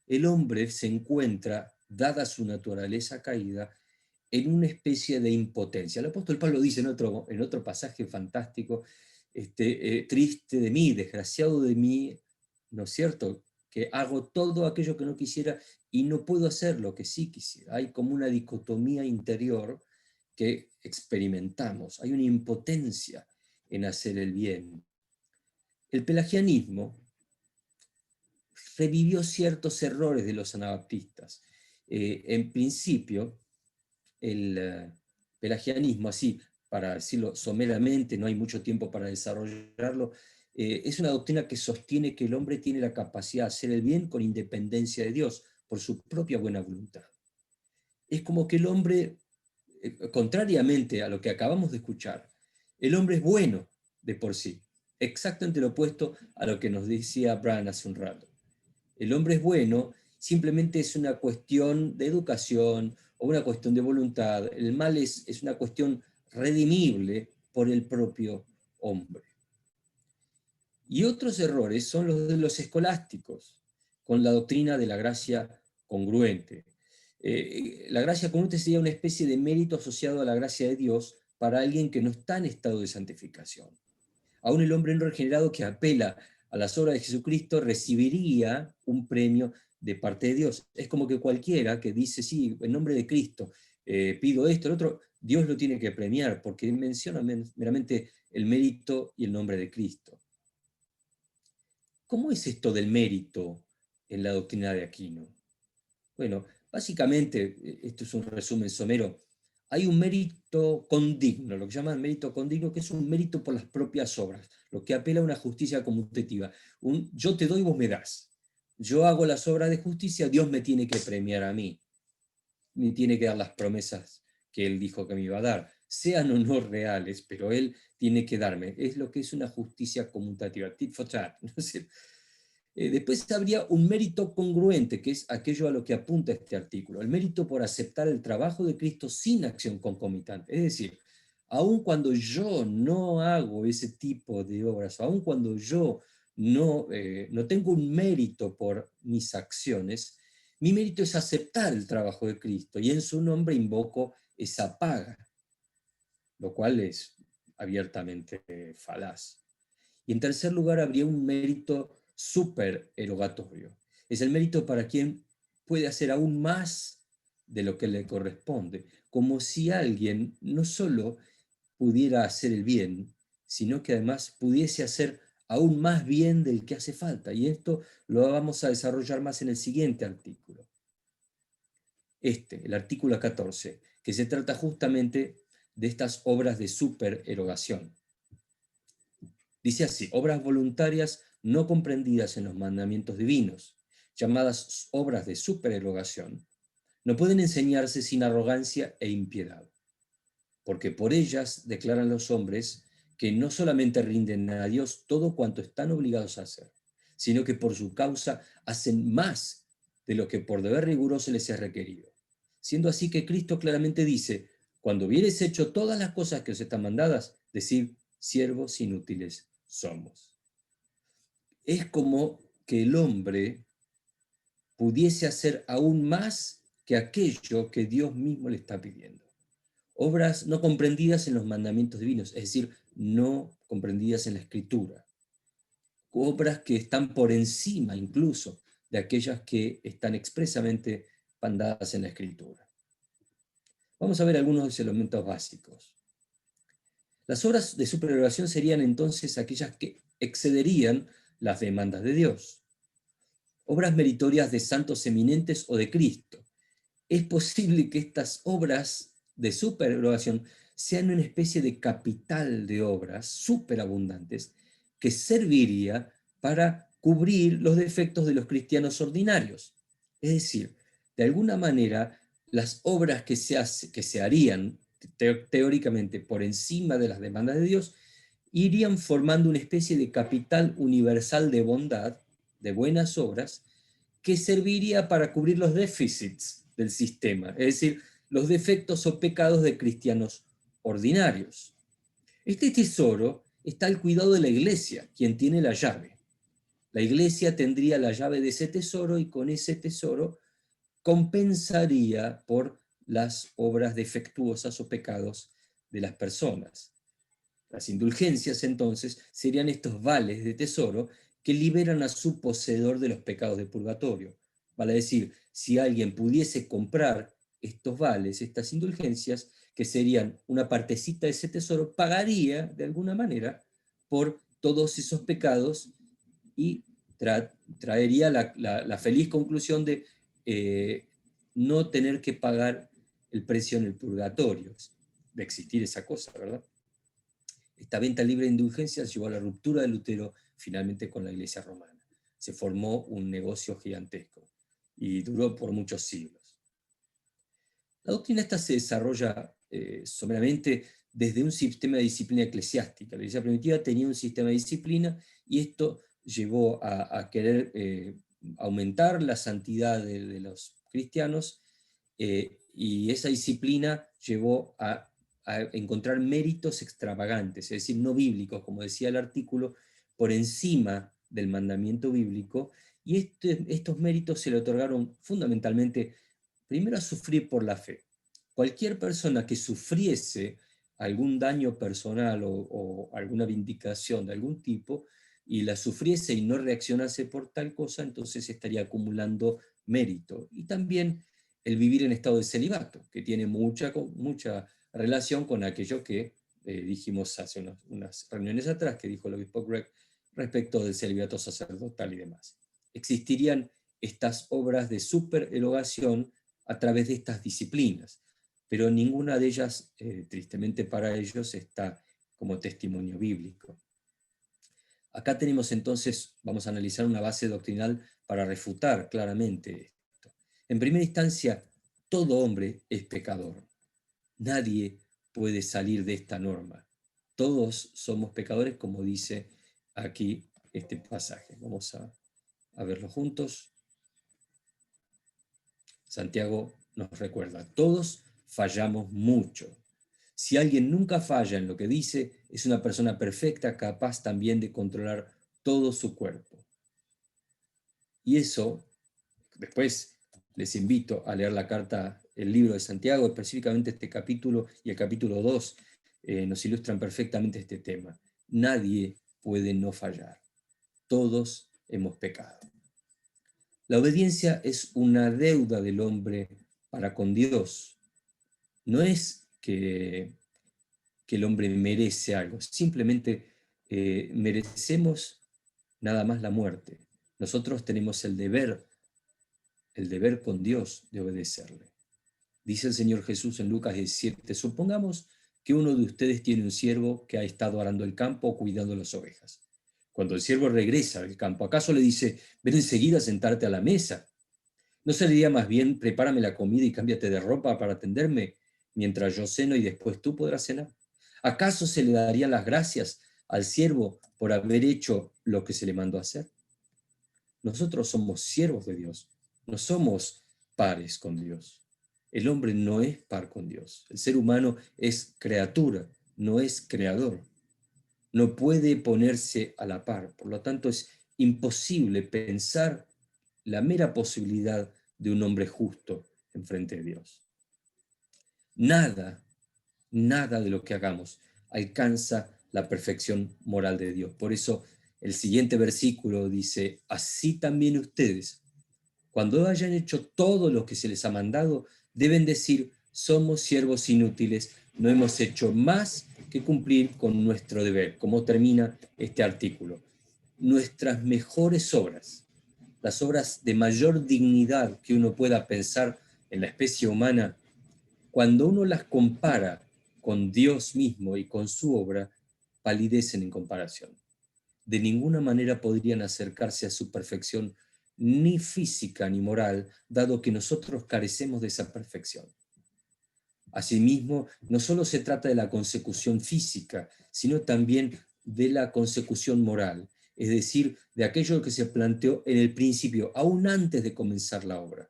Speaker 4: El hombre se encuentra, dada su naturaleza caída, en una especie de impotencia. El apóstol Pablo dice en otro pasaje fantástico, triste de mí, desgraciado de mí, ¿no es cierto?, que hago todo aquello que no quisiera y no puedo hacer lo que sí quisiera. Hay como una dicotomía interior que experimentamos, hay una impotencia en hacer el bien. El pelagianismo revivió ciertos errores de los anabaptistas. En principio, el pelagianismo, así, para decirlo someramente, no hay mucho tiempo para desarrollarlo, es una doctrina que sostiene que el hombre tiene la capacidad de hacer el bien con independencia de Dios, por su propia buena voluntad. Es como que el hombre, contrariamente a lo que acabamos de escuchar, el hombre es bueno de por sí, exactamente lo opuesto a lo que nos decía Brian hace un rato. El hombre es bueno, simplemente es una cuestión de educación o una cuestión de voluntad. El mal es una cuestión redimible por el propio hombre. Y otros errores son los de los escolásticos, con la doctrina de la gracia congruente. La gracia congruente sería una especie de mérito asociado a la gracia de Dios para alguien que no está en estado de santificación. Aún el hombre no regenerado que apela a las obras de Jesucristo recibiría un premio de parte de Dios. Es como que cualquiera que dice, sí, en nombre de Cristo, pido esto, el otro, Dios lo tiene que premiar, porque menciona meramente el mérito y el nombre de Cristo. ¿Cómo es esto del mérito en la doctrina de Aquino? Bueno, básicamente, esto es un resumen somero, hay un mérito condigno, lo que llaman mérito condigno, que es un mérito por las propias obras, lo que apela a una justicia conmutativa. Yo te doy, vos me das. Yo hago las obras de justicia, Dios me tiene que premiar a mí. Me tiene que dar las promesas que Él dijo que me iba a dar. Sean o no reales, pero Él tiene que darme. Es lo que es una justicia conmutativa, tit for tat. ¿No es decir, después habría un mérito congruente, que es aquello a lo que apunta este artículo, el mérito por aceptar el trabajo de Cristo sin acción concomitante. Es decir, aun cuando yo no hago ese tipo de obras, aun cuando yo no tengo un mérito por mis acciones, mi mérito es aceptar el trabajo de Cristo y en su nombre invoco esa paga, lo cual es abiertamente falaz. Y en tercer lugar, habría un mérito supererogatorio. Es el mérito para quien puede hacer aún más de lo que le corresponde, como si alguien no solo pudiera hacer el bien, sino que además pudiese hacer aún más bien del que hace falta. Y esto lo vamos a desarrollar más en el siguiente artículo. El artículo 14, que se trata justamente de estas obras de supererogación. Dice así, obras voluntarias no comprendidas en los mandamientos divinos, llamadas obras de supererogación, no pueden enseñarse sin arrogancia e impiedad, porque por ellas declaran los hombres que no solamente rinden a Dios todo cuanto están obligados a hacer, sino que por su causa hacen más de lo que por deber riguroso les es requerido. Siendo así que Cristo claramente dice, cuando hubieres hecho todas las cosas que os están mandadas, decid, siervos inútiles somos. Es como que el hombre pudiese hacer aún más que aquello que Dios mismo le está pidiendo. Obras no comprendidas en los mandamientos divinos, es decir, no comprendidas en la Escritura. Obras que están por encima incluso de aquellas que están expresamente mandadas en la Escritura. Vamos a ver algunos de los elementos básicos. Las obras de supererogación serían entonces aquellas que excederían las demandas de Dios. Obras meritorias de santos eminentes o de Cristo. Es posible que estas obras de supererogación sean una especie de capital de obras superabundantes que serviría para cubrir los defectos de los cristianos ordinarios. Es decir, de alguna manera, las obras que se harían teóricamente por encima de las demandas de Dios irían formando una especie de capital universal de bondad, de buenas obras, que serviría para cubrir los déficits del sistema, es decir, los defectos o pecados de cristianos ordinarios. Este tesoro está al cuidado de la iglesia, quien tiene la llave. La iglesia tendría la llave de ese tesoro y con ese tesoro compensaría por las obras defectuosas o pecados de las personas. Las indulgencias, entonces, serían estos vales de tesoro que liberan a su poseedor de los pecados de purgatorio. Vale decir, si alguien pudiese comprar estos vales, estas indulgencias, que serían una partecita de ese tesoro, pagaría de alguna manera por todos esos pecados y traería la feliz conclusión de no tener que pagar el precio en el purgatorio, de existir esa cosa, ¿verdad? Esta venta libre de indulgencias llevó a la ruptura de Lutero finalmente con la Iglesia romana. Se formó un negocio gigantesco y duró por muchos siglos. La doctrina esta se desarrolla someramente desde un sistema de disciplina eclesiástica. La Iglesia primitiva tenía un sistema de disciplina y esto llevó a querer aumentar la santidad de los cristianos y esa disciplina llevó a encontrar méritos extravagantes, es decir, no bíblicos, como decía el artículo, por encima del mandamiento bíblico, y estos méritos se le otorgaron fundamentalmente, primero, a sufrir por la fe. Cualquier persona que sufriese algún daño personal o alguna vindicación de algún tipo, y la sufriese y no reaccionase por tal cosa, entonces estaría acumulando mérito. Y también el vivir en estado de celibato, que tiene mucha relación con aquello que dijimos hace unas reuniones atrás, que dijo el obispo Greg respecto del celibato sacerdotal y demás. Existirían estas obras de supererogación a través de estas disciplinas, pero ninguna de ellas, tristemente para ellos, está como testimonio bíblico. Acá tenemos entonces, vamos a analizar una base doctrinal para refutar claramente esto. En primera instancia, todo hombre es pecador. Nadie puede salir de esta norma. Todos somos pecadores, como dice aquí este pasaje. Vamos a verlo juntos. Santiago nos recuerda, todos fallamos mucho. Si alguien nunca falla en lo que dice, es una persona perfecta, capaz también de controlar todo su cuerpo. Y eso, después les invito a leer la carta, el libro de Santiago, específicamente este capítulo y el capítulo 2, nos ilustran perfectamente este tema. Nadie puede no fallar. Todos hemos pecado. La obediencia es una deuda del hombre para con Dios. No es que el hombre merece algo, simplemente merecemos nada más la muerte. Nosotros tenemos el deber con Dios de obedecerle. Dice el Señor Jesús en Lucas 17, supongamos que uno de ustedes tiene un siervo que ha estado arando el campo o cuidando las ovejas. Cuando el siervo regresa del campo, ¿acaso le dice, ven enseguida a sentarte a la mesa? ¿No se le diría más bien, prepárame la comida y cámbiate de ropa para atenderme mientras yo ceno y después tú podrás cenar? ¿Acaso se le darían las gracias al siervo por haber hecho lo que se le mandó hacer? Nosotros somos siervos de Dios, no somos pares con Dios. El hombre no es par con Dios. El ser humano es criatura, no es creador. No puede ponerse a la par. Por lo tanto, es imposible pensar la mera posibilidad de un hombre justo enfrente de Dios. Nada de lo que hagamos alcanza la perfección moral de Dios. Por eso el siguiente versículo dice, así también ustedes, cuando hayan hecho todo lo que se les ha mandado, deben decir, somos siervos inútiles, no hemos hecho más que cumplir con nuestro deber. Como termina este artículo. Nuestras mejores obras, las obras de mayor dignidad que uno pueda pensar en la especie humana, cuando uno las compara con Dios mismo y con su obra, palidecen en comparación. De ninguna manera podrían acercarse a su perfección, ni física ni moral, dado que nosotros carecemos de esa perfección. Asimismo, no solo se trata de la consecución física, sino también de la consecución moral, es decir, de aquello que se planteó en el principio, aún antes de comenzar la obra.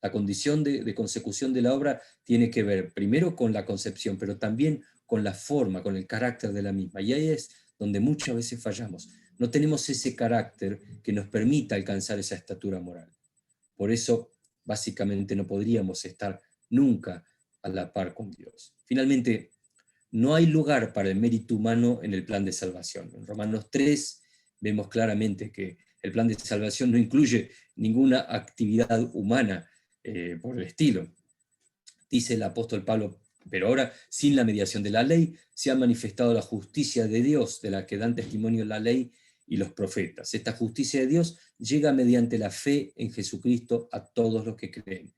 Speaker 4: La condición de consecución de la obra tiene que ver primero con la concepción, pero también con la forma, con el carácter de la misma. Y ahí es donde muchas veces fallamos. No tenemos ese carácter que nos permita alcanzar esa estatura moral. Por eso, básicamente, no podríamos estar nunca a la par con Dios. Finalmente, no hay lugar para el mérito humano en el plan de salvación. En Romanos 3 vemos claramente que el plan de salvación no incluye ninguna actividad humana por el estilo. Dice el apóstol Pablo, pero ahora, sin la mediación de la ley, se ha manifestado la justicia de Dios, de la que dan testimonio la ley y los profetas. Esta justicia de Dios llega mediante la fe en Jesucristo a todos los que creen.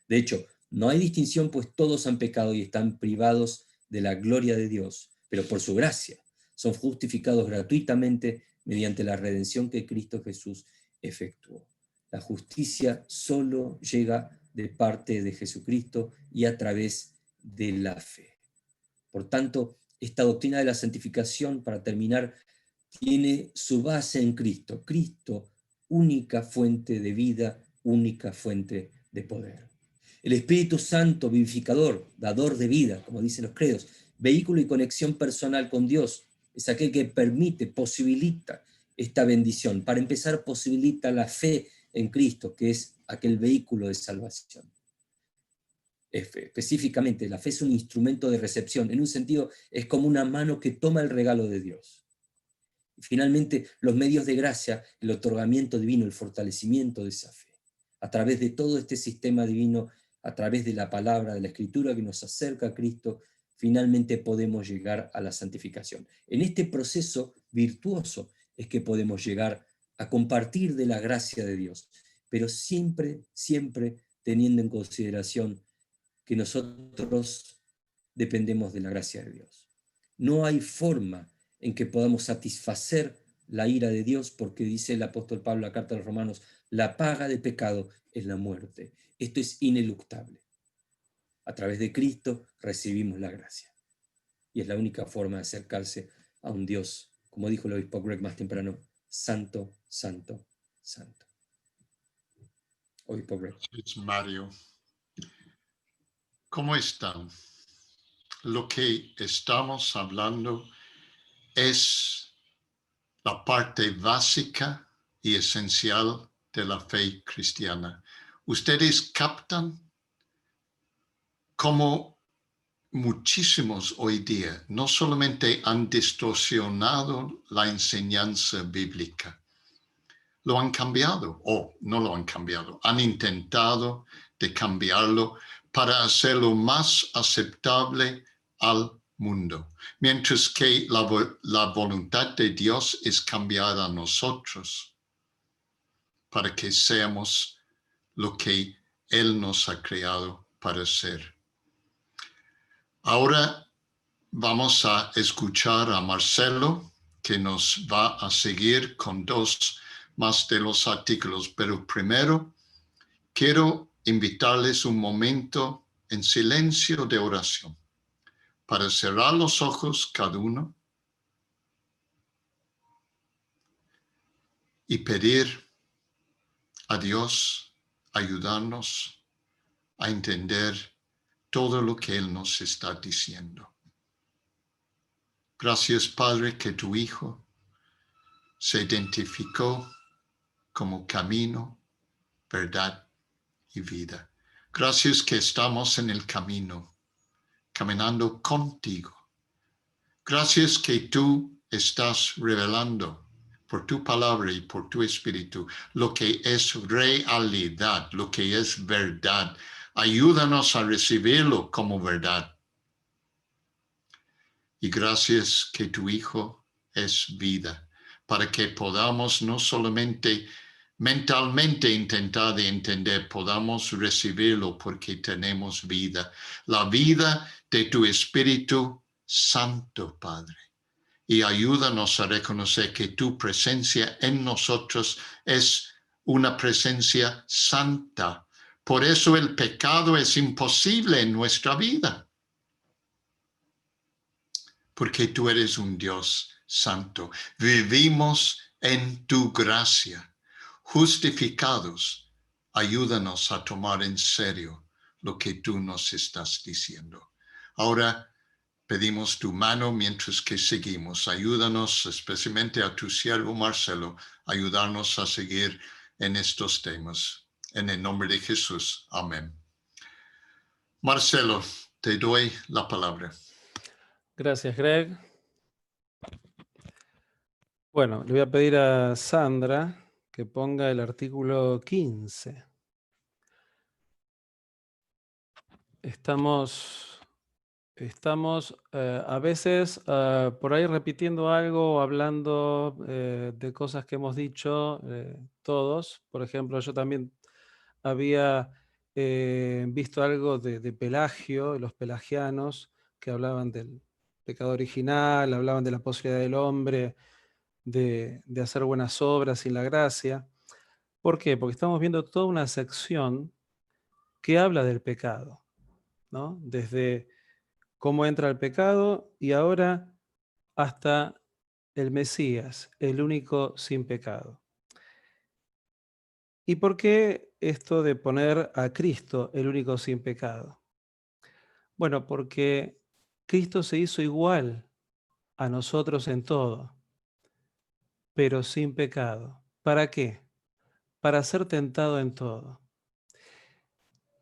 Speaker 4: De hecho, no hay distinción, pues todos han pecado y están privados de la gloria de Dios, pero por su gracia son justificados gratuitamente mediante la redención que Cristo Jesús efectuó. La justicia solo llega de parte de Jesucristo y a través de la fe. Por tanto, esta doctrina de la santificación, para terminar, tiene su base en Cristo. Cristo, única fuente de vida, única fuente de poder. El Espíritu Santo, vivificador, dador de vida, como dicen los credos, vehículo y conexión personal con Dios, es aquel que permite, posibilita esta bendición. Para empezar, posibilita la fe en Cristo, que es aquel vehículo de salvación. Específicamente, la fe es un instrumento de recepción. En un sentido, es como una mano que toma el regalo de Dios. Y finalmente, los medios de gracia, el otorgamiento divino, el fortalecimiento de esa fe. A través de todo este sistema divino, a través de la palabra, de la Escritura que nos acerca a Cristo, finalmente podemos llegar a la santificación. En este proceso virtuoso es que podemos llegar a compartir de la gracia de Dios, pero siempre, siempre teniendo en consideración que nosotros dependemos de la gracia de Dios. No hay forma en que podamos satisfacer la ira de Dios, porque dice el apóstol Pablo en la carta a los Romanos, la paga de pecado es la muerte. Esto es ineluctable. A través de Cristo recibimos la gracia. Y es la única forma de acercarse a un Dios, como dijo el obispo Greg más temprano, santo, santo, santo. Obispo Greg.
Speaker 2: Mario, ¿cómo están? Lo que estamos hablando es la parte básica y esencial de la fe cristiana. ¿Ustedes captan cómo muchísimos hoy día no solamente han distorsionado la enseñanza bíblica, lo han cambiado o no lo han cambiado, han intentado de cambiarlo para hacerlo más aceptable al mundo, mientras que la voluntad de Dios es cambiar a nosotros para que seamos lo que Él nos ha creado para ser. Ahora vamos a escuchar a Marcelo, que nos va a seguir con dos más de los artículos, pero primero quiero invitarles un momento en silencio de oración para cerrar los ojos cada uno y pedir a Dios ayudarnos a entender todo lo que Él nos está diciendo. Gracias, Padre, que tu Hijo se identificó como camino, verdad y vida. Gracias que estamos en el camino, caminando contigo. Gracias que tú estás revelando por tu palabra y por tu espíritu lo que es realidad, lo que es verdad. Ayúdanos a recibirlo como verdad. Y gracias que tu Hijo es vida, para que podamos no solamente mentalmente intentar de entender, podamos recibirlo porque tenemos vida. La vida de tu Espíritu Santo, Padre. Y ayúdanos a reconocer que tu presencia en nosotros es una presencia santa. Por eso el pecado es imposible en nuestra vida. Porque tú eres un Dios santo. Vivimos en tu gracia. Justificados, ayúdanos a tomar en serio lo que tú nos estás diciendo. Ahora pedimos tu mano mientras que seguimos. Ayúdanos, especialmente a tu siervo Marcelo, ayudarnos a seguir en estos temas. En el nombre de Jesús. Amén. Marcelo, te doy la palabra.
Speaker 1: Gracias, Greg. Bueno, le voy a pedir a Sandra que ponga el artículo 15. Estamos a veces por ahí repitiendo algo o hablando de cosas que hemos dicho todos. Por ejemplo, yo también había visto algo de Pelagio, de los pelagianos, que hablaban del pecado original, hablaban de la posibilidad del hombre de hacer buenas obras sin la gracia. ¿Por qué? Porque estamos viendo toda una sección que habla del pecado, ¿no? Desde cómo entra el pecado y ahora hasta el Mesías, el único sin pecado. ¿Y por qué esto de poner a Cristo, el único sin pecado? Bueno, porque Cristo se hizo igual a nosotros en todo, pero sin pecado. ¿Para qué? Para ser tentado en todo.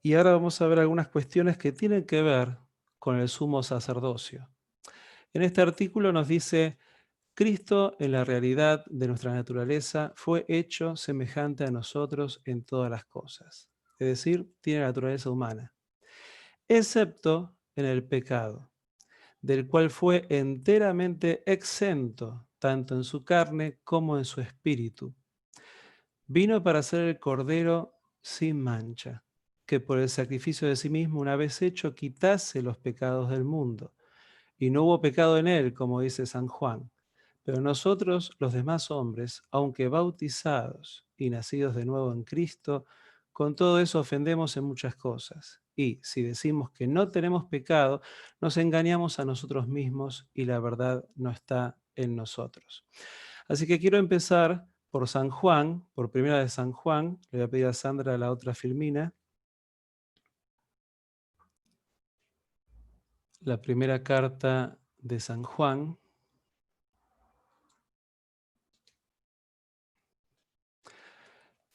Speaker 1: Y ahora vamos a ver algunas cuestiones que tienen que ver con el sumo sacerdocio. En este artículo nos dice: Cristo, en la realidad de nuestra naturaleza, fue hecho semejante a nosotros en todas las cosas. Es decir, tiene naturaleza humana, excepto en el pecado, del cual fue enteramente exento, tanto en su carne como en su espíritu. Vino para ser el Cordero sin mancha, que por el sacrificio de sí mismo, una vez hecho, quitase los pecados del mundo. Y no hubo pecado en él, como dice San Juan. Pero nosotros, los demás hombres, aunque bautizados y nacidos de nuevo en Cristo, con todo eso ofendemos en muchas cosas. Y si decimos que no tenemos pecado, nos engañamos a nosotros mismos y la verdad no está en nosotros. Así que quiero empezar por San Juan, por primera de San Juan. Le voy a pedir a Sandra la otra filmina. La primera carta de San Juan.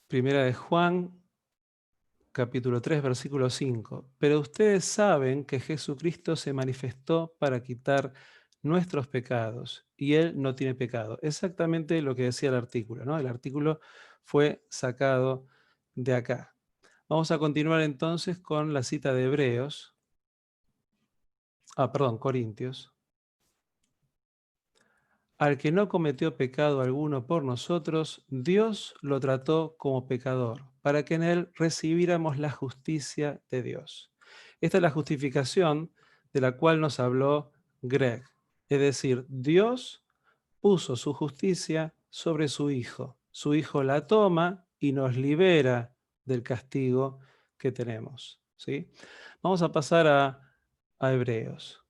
Speaker 1: Primera de Juan, capítulo 3, versículo 5. Pero ustedes saben que Jesucristo se manifestó para quitar nuestros pecados y Él no tiene pecado. Exactamente lo que decía el artículo, ¿no? El artículo fue sacado de acá. Vamos a continuar entonces con la cita de Hebreos. Corintios. Al que no cometió pecado alguno por nosotros, Dios lo trató como pecador, para que en él recibiéramos la justicia de Dios. Esta es la justificación de la cual nos habló Greg. Es decir, Dios puso su justicia sobre su Hijo. Su Hijo la toma y nos libera del castigo que tenemos, ¿sí? Vamos a pasar a Hebreos.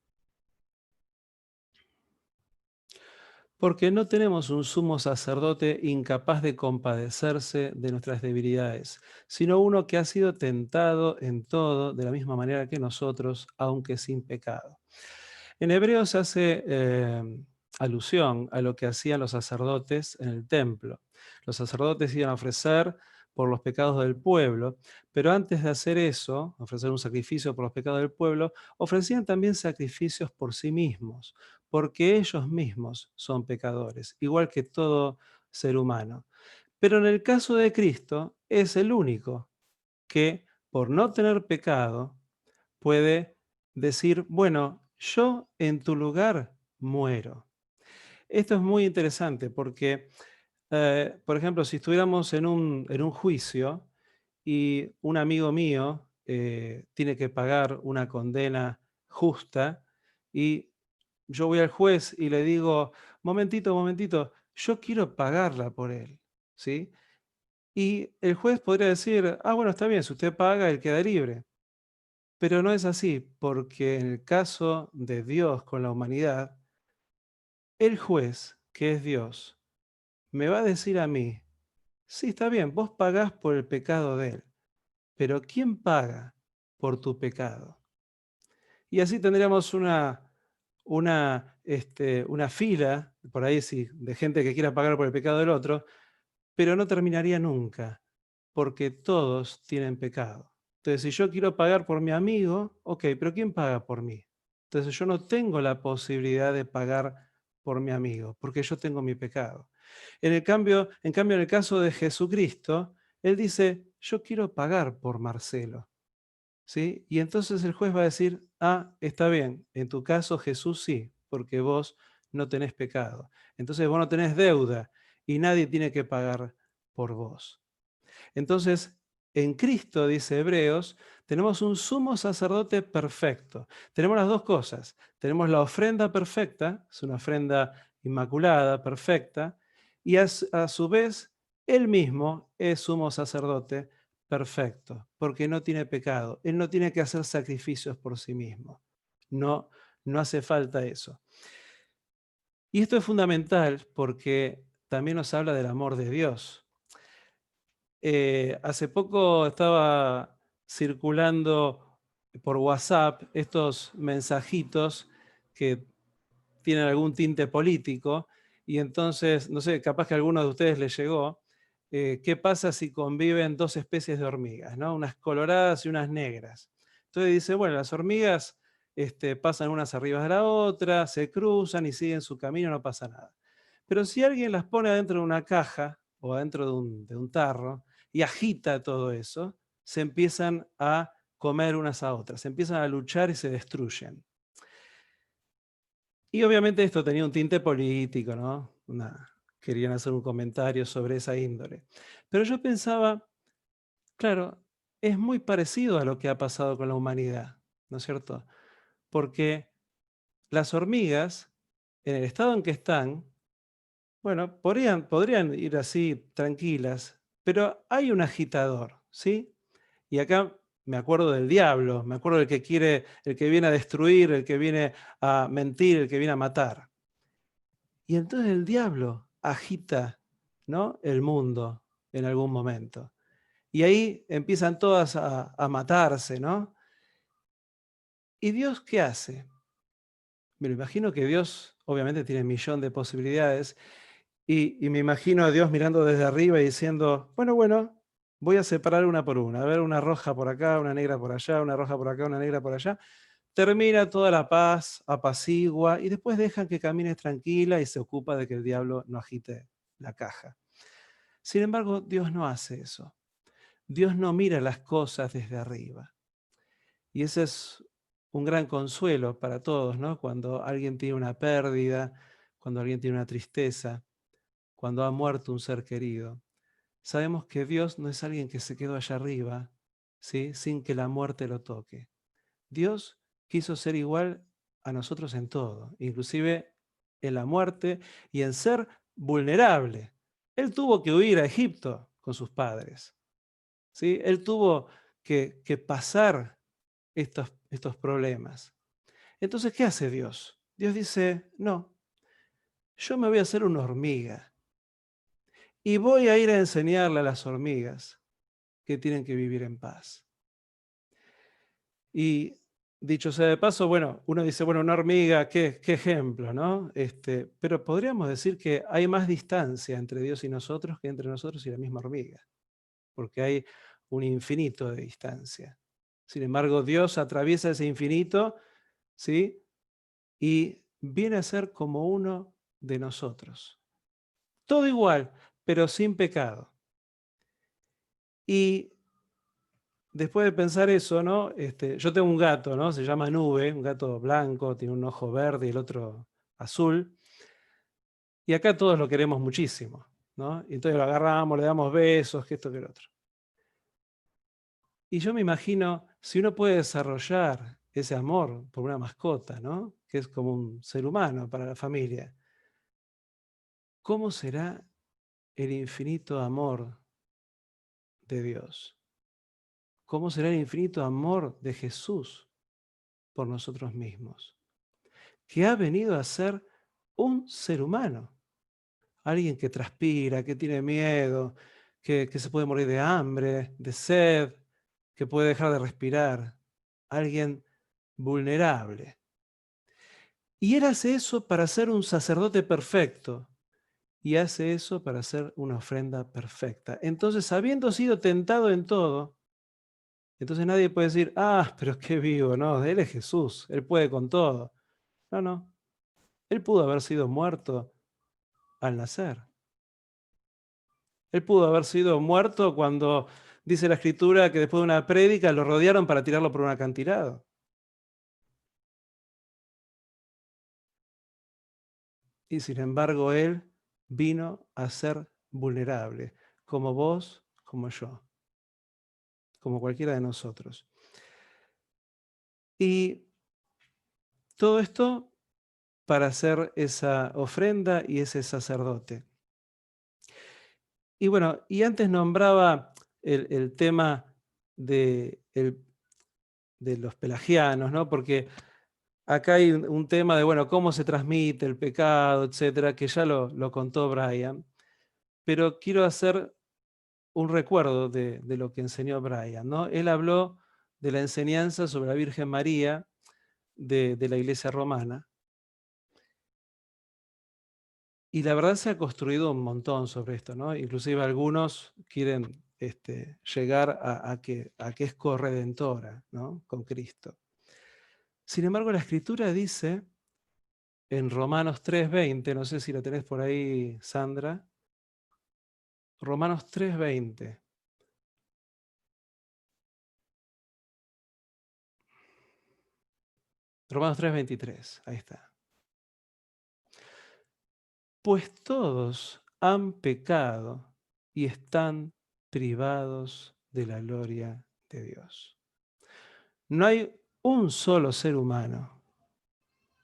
Speaker 1: Porque no tenemos un sumo sacerdote incapaz de compadecerse de nuestras debilidades, sino uno que ha sido tentado en todo de la misma manera que nosotros, aunque sin pecado. En Hebreos se hace alusión a lo que hacían los sacerdotes en el templo. Los sacerdotes iban a ofrecer por los pecados del pueblo, pero antes de hacer eso, ofrecer un sacrificio por los pecados del pueblo, ofrecían también sacrificios por sí mismos, porque ellos mismos son pecadores, igual que todo ser humano. Pero en el caso de Cristo, es el único que, por no tener pecado, puede decir: bueno, yo en tu lugar muero. Esto es muy interesante porque por ejemplo, si estuviéramos en un juicio y un amigo mío tiene que pagar una condena justa y yo voy al juez y le digo, momentito, momentito, yo quiero pagarla por él, ¿sí? Y el juez podría decir, ah, bueno, está bien, si usted paga, él queda libre. Pero no es así, porque en el caso de Dios con la humanidad, el juez, que es Dios, me va a decir a mí, sí, está bien, vos pagás por el pecado de él, pero ¿quién paga por tu pecado? Y así tendríamos una fila, por ahí sí, de gente que quiera pagar por el pecado del otro, pero no terminaría nunca, porque todos tienen pecado. Entonces, si yo quiero pagar por mi amigo, ok, pero ¿quién paga por mí? Entonces yo no tengo la posibilidad de pagar por mi amigo, porque yo tengo mi pecado. En cambio, en el caso de Jesucristo, él dice, yo quiero pagar por Marcelo. ¿Sí? Y entonces el juez va a decir, ah, está bien, en tu caso Jesús sí, porque vos no tenés pecado. Entonces vos no tenés deuda y nadie tiene que pagar por vos. Entonces, en Cristo, dice Hebreos, tenemos un sumo sacerdote perfecto. Tenemos las dos cosas. Tenemos la ofrenda perfecta, es una ofrenda inmaculada, perfecta, y a su vez, él mismo es sumo sacerdote perfecto, porque no tiene pecado. Él no tiene que hacer sacrificios por sí mismo. No, no hace falta eso. Y esto es fundamental porque también nos habla del amor de Dios. Hace poco estaba circulando por WhatsApp estos mensajitos que tienen algún tinte político y entonces, no sé, capaz que a alguno de ustedes les llegó, ¿qué pasa si conviven dos especies de hormigas, ¿no? Unas coloradas y unas negras? Entonces dice, bueno, las hormigas pasan unas arriba de la otra, se cruzan y siguen su camino, no pasa nada. Pero si alguien las pone adentro de una caja o adentro de un tarro y agita todo eso, se empiezan a comer unas a otras, se empiezan a luchar y se destruyen. Y obviamente esto tenía un tinte político, ¿no? Querían hacer un comentario sobre esa índole. Pero yo pensaba, claro, es muy parecido a lo que ha pasado con la humanidad, ¿no es cierto? Porque las hormigas, en el estado en que están, bueno, podrían ir así tranquilas, pero hay un agitador, ¿sí? Y acá me acuerdo del diablo, me acuerdo del que quiere, el que viene a destruir, el que viene a mentir, el que viene a matar. Y entonces el diablo agita, ¿no?, el mundo en algún momento. Y ahí empiezan todas a matarse, ¿no? ¿Y Dios qué hace? Me lo imagino que Dios obviamente tiene un millón de posibilidades y me imagino a Dios mirando desde arriba y diciendo, bueno, voy a separar una por una, a ver, una roja por acá, una negra por allá, una roja por acá, una negra por allá. Termina toda la paz, apacigua y después dejan que camine tranquila y se ocupa de que el diablo no agite la caja. Sin embargo, Dios no hace eso. Dios no mira las cosas desde arriba. Y ese es un gran consuelo para todos, ¿no? Cuando alguien tiene una pérdida, cuando alguien tiene una tristeza, cuando ha muerto un ser querido. Sabemos que Dios no es alguien que se quedó allá arriba, ¿sí?, sin que la muerte lo toque. Dios quiso ser igual a nosotros en todo, inclusive en la muerte y en ser vulnerable. Él tuvo que huir a Egipto con sus padres, ¿sí? Él tuvo que pasar estos problemas. Entonces, ¿qué hace Dios? Dios dice, no, yo me voy a hacer una hormiga y voy a ir a enseñarle a las hormigas que tienen que vivir en paz. Y dicho sea de paso, bueno, uno dice, bueno, una hormiga, qué ejemplo, ¿no? Pero podríamos decir que hay más distancia entre Dios y nosotros que entre nosotros y la misma hormiga, porque hay un infinito de distancia. Sin embargo, Dios atraviesa ese infinito, ¿sí?, y viene a ser como uno de nosotros. Todo igual, pero sin pecado. Y después de pensar eso, ¿no? Yo tengo un gato, ¿no? Se llama Nube, un gato blanco, tiene un ojo verde y el otro azul. Y acá todos lo queremos muchísimo. ¿no? Y entonces lo agarramos, le damos besos, que esto, que lo otro. Y yo me imagino, si uno puede desarrollar ese amor por una mascota, ¿no? Que es como un ser humano para la familia, ¿cómo será el infinito amor de Dios? ¿Cómo será el infinito amor de Jesús por nosotros mismos? Que ha venido a ser un ser humano. Alguien que transpira, que tiene miedo, que se puede morir de hambre, de sed, que puede dejar de respirar. Alguien vulnerable. Y Él hace eso para ser un sacerdote perfecto. Y hace eso para ser una ofrenda perfecta. Entonces, habiendo sido tentado en todo, entonces nadie puede decir, ah, pero es que vivo, no, Él es Jesús, Él puede con todo. No, no. Él pudo haber sido muerto al nacer. Él pudo haber sido muerto cuando dice la Escritura que después de una prédica lo rodearon para tirarlo por un acantilado. Y sin embargo, Él vino a ser vulnerable, como vos, como yo, como cualquiera de nosotros. Y todo esto para hacer esa ofrenda y ese sacerdote. Y bueno, y antes nombraba el tema de los pelagianos, ¿no? Porque acá hay un tema de, bueno, cómo se transmite el pecado, etcétera, que ya lo contó Brian. Pero quiero hacer un recuerdo de lo que enseñó Brian, ¿no? Él habló de la enseñanza sobre la Virgen María de la Iglesia romana. Y la verdad se ha construido un montón sobre esto, ¿no? Inclusive algunos quieren llegar a que es corredentora, ¿no? Con Cristo. Sin embargo, la Escritura dice en Romanos 3:20, no sé si la tenés por ahí, Sandra. Romanos 3:20. Romanos 3:23, ahí está. Pues todos han pecado y están privados de la gloria de Dios. No hay un solo ser humano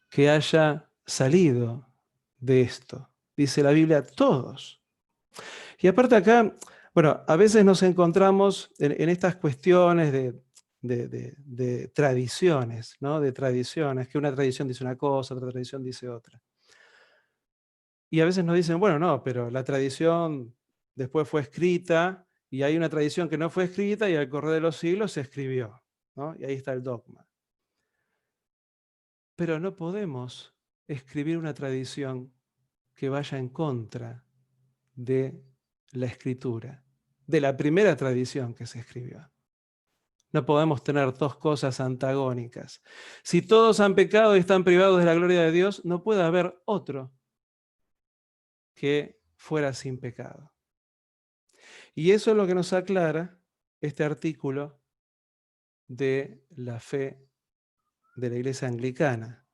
Speaker 1: que haya salido de esto. Dice la Biblia, todos. Y aparte acá, bueno, a veces nos encontramos en estas cuestiones de tradiciones, ¿no? De tradiciones, que una tradición dice una cosa, otra tradición dice otra. Y a veces nos dicen, bueno, no, pero la tradición después fue escrita y hay una tradición que no fue escrita y al correr de los siglos se escribió, ¿no? Y ahí está el dogma. Pero no podemos escribir una tradición que vaya en contra de la escritura, de la primera tradición que se escribió. No podemos tener dos cosas antagónicas. Si todos han pecado y están privados de la gloria de Dios, no puede haber otro que fuera sin pecado. Y eso es lo que nos aclara este artículo de la fe de la Iglesia Anglicana,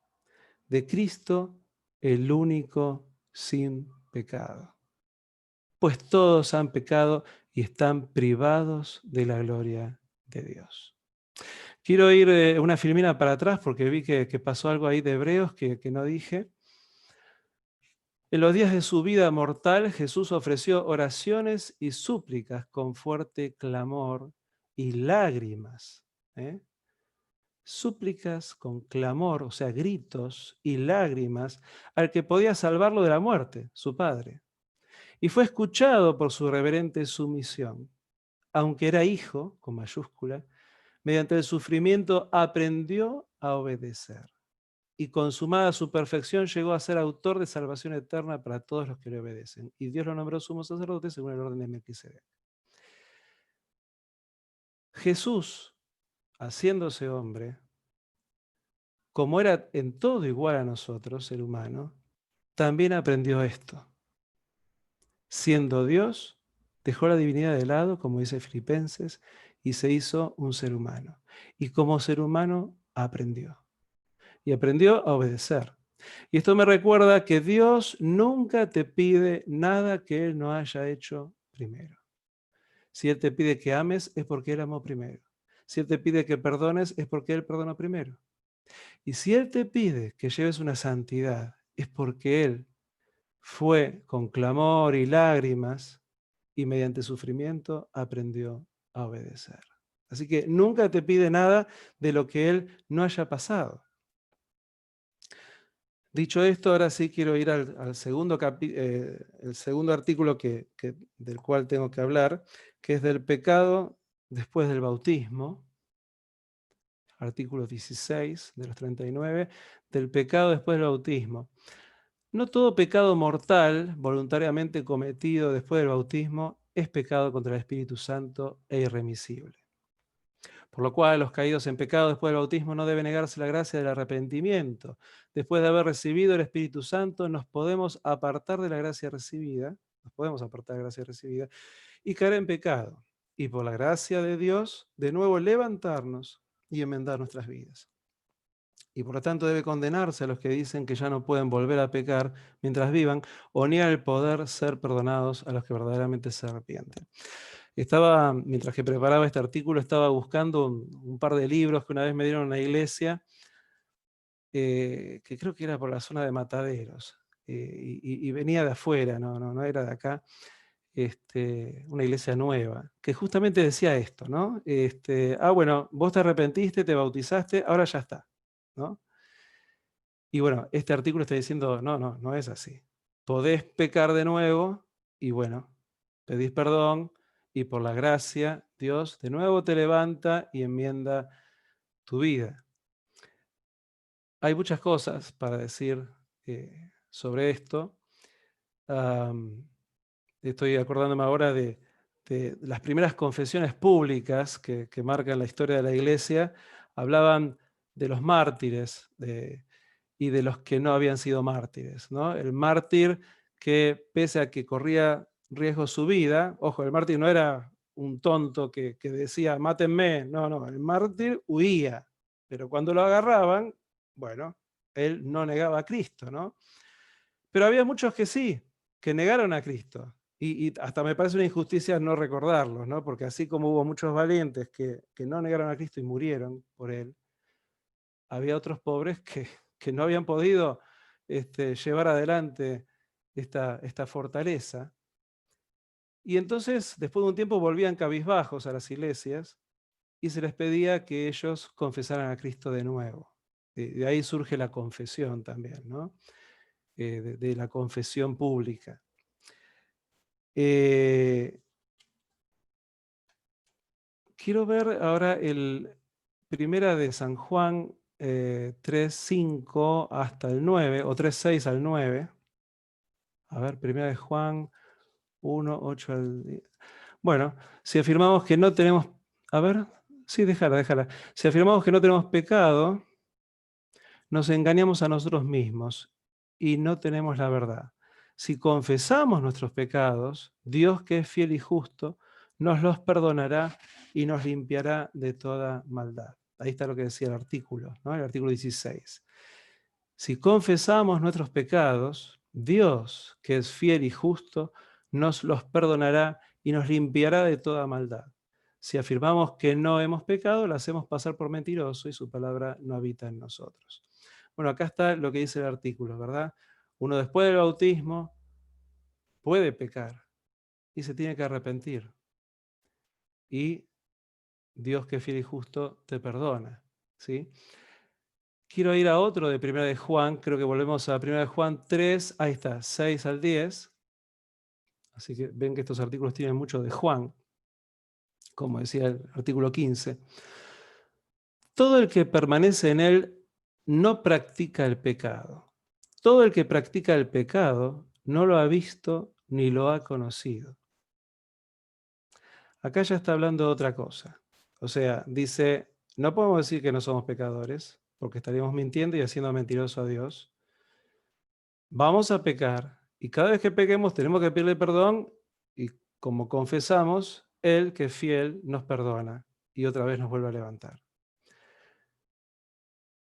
Speaker 1: de Cristo el único sin pecado. Pues todos han pecado y están privados de la gloria de Dios. Quiero ir una filmina para atrás porque vi que pasó algo ahí de Hebreos que no dije. En los días de su vida mortal, Jesús ofreció oraciones y súplicas con fuerte clamor y lágrimas. Súplicas con clamor, o sea, gritos y lágrimas, al que podía salvarlo de la muerte, su Padre. Y fue escuchado por su reverente sumisión. Aunque era hijo, con mayúscula, mediante el sufrimiento aprendió a obedecer. Y consumada su perfección llegó a ser autor de salvación eterna para todos los que le obedecen. Y Dios lo nombró sumo sacerdote según el orden de Melquisedec. Jesús, haciéndose hombre, como era en todo igual a nosotros, ser humano, también aprendió esto. Siendo Dios, dejó la divinidad de lado, como dice Filipenses, y se hizo un ser humano. Y como ser humano aprendió. Y aprendió a obedecer. Y esto me recuerda que Dios nunca te pide nada que Él no haya hecho primero. Si Él te pide que ames, es porque Él amó primero. Si Él te pide que perdones, es porque Él perdonó primero. Y si Él te pide que lleves una santidad, es porque Él fue con clamor y lágrimas y mediante sufrimiento aprendió a obedecer. Así que nunca te pide nada de lo que Él no haya pasado. Dicho esto, ahora sí quiero ir al segundo, el segundo artículo del cual tengo que hablar, que es del pecado después del bautismo. Artículo 16 de los 39, del pecado después del bautismo. No todo pecado mortal voluntariamente cometido después del bautismo es pecado contra el Espíritu Santo e irremisible. Por lo cual, los caídos en pecado después del bautismo no deben negarse la gracia del arrepentimiento. Después de haber recibido el Espíritu Santo, nos podemos apartar de la gracia recibida, y caer en pecado. Y por la gracia de Dios, de nuevo levantarnos y enmendar nuestras vidas. Y por lo tanto debe condenarse a los que dicen que ya no pueden volver a pecar mientras vivan, o niegan el poder ser perdonados a los que verdaderamente se arrepienten. Mientras que preparaba este artículo, estaba buscando un par de libros que una vez me dieron en una iglesia, que creo que era por la zona de Mataderos, y venía de afuera, no era de acá, una iglesia nueva, que justamente decía esto, ¿no? Bueno, vos te arrepentiste, te bautizaste, ahora ya está, ¿no? Y bueno, este artículo está diciendo, no es así. Podés pecar de nuevo y bueno, pedís perdón y por la gracia Dios de nuevo te levanta y enmienda tu vida. Hay muchas cosas para decir sobre esto. Estoy acordándome ahora de las primeras confesiones públicas que marcan la historia de la iglesia. Hablaban de los mártires y de los que no habían sido mártires, ¿no? El mártir que, pese a que corría riesgo su vida, ojo, el mártir no era un tonto que decía, mátenme, no, el mártir huía, pero cuando lo agarraban, bueno, él no negaba a Cristo, ¿no? Pero había muchos que sí, que negaron a Cristo, y hasta me parece una injusticia no recordarlos, ¿no? Porque así como hubo muchos valientes que no negaron a Cristo y murieron por él, había otros pobres que no habían podido llevar adelante esta fortaleza. Y entonces, después de un tiempo, volvían cabizbajos a las iglesias y se les pedía que ellos confesaran a Cristo de nuevo. De ahí surge la confesión también, ¿no? De la confesión pública. Quiero ver ahora el Primera de San Juan 3:5 hasta el 9, o 3:6 al 9. A ver, Primera de Juan 1:8 al 10. Bueno, si afirmamos que no tenemos... A ver, sí, déjala. Si afirmamos que no tenemos pecado, nos engañamos a nosotros mismos y no tenemos la verdad. Si confesamos nuestros pecados, Dios, que es fiel y justo, nos los perdonará y nos limpiará de toda maldad. Ahí está lo que decía el artículo, ¿no? El artículo 16. Si confesamos nuestros pecados, Dios, que es fiel y justo, nos los perdonará y nos limpiará de toda maldad. Si afirmamos que no hemos pecado, lo hacemos pasar por mentiroso y su palabra no habita en nosotros. Bueno, acá está lo que dice el artículo, ¿verdad? Uno después del bautismo puede pecar y se tiene que arrepentir. Y Dios, que es fiel y justo, te perdona, ¿sí? Quiero ir a otro de 1 de Juan, creo que volvemos a 1 de Juan 3, ahí está, 6 al 10. Así que ven que estos artículos tienen mucho de Juan, como decía el artículo 15. Todo el que permanece en él no practica el pecado. Todo el que practica el pecado no lo ha visto ni lo ha conocido. Acá ya está hablando de otra cosa. O sea, dice, no podemos decir que no somos pecadores, porque estaríamos mintiendo y haciendo mentiroso a Dios. Vamos a pecar, y cada vez que pequemos tenemos que pedirle perdón, y como confesamos, Él, que es fiel, nos perdona, y otra vez nos vuelve a levantar.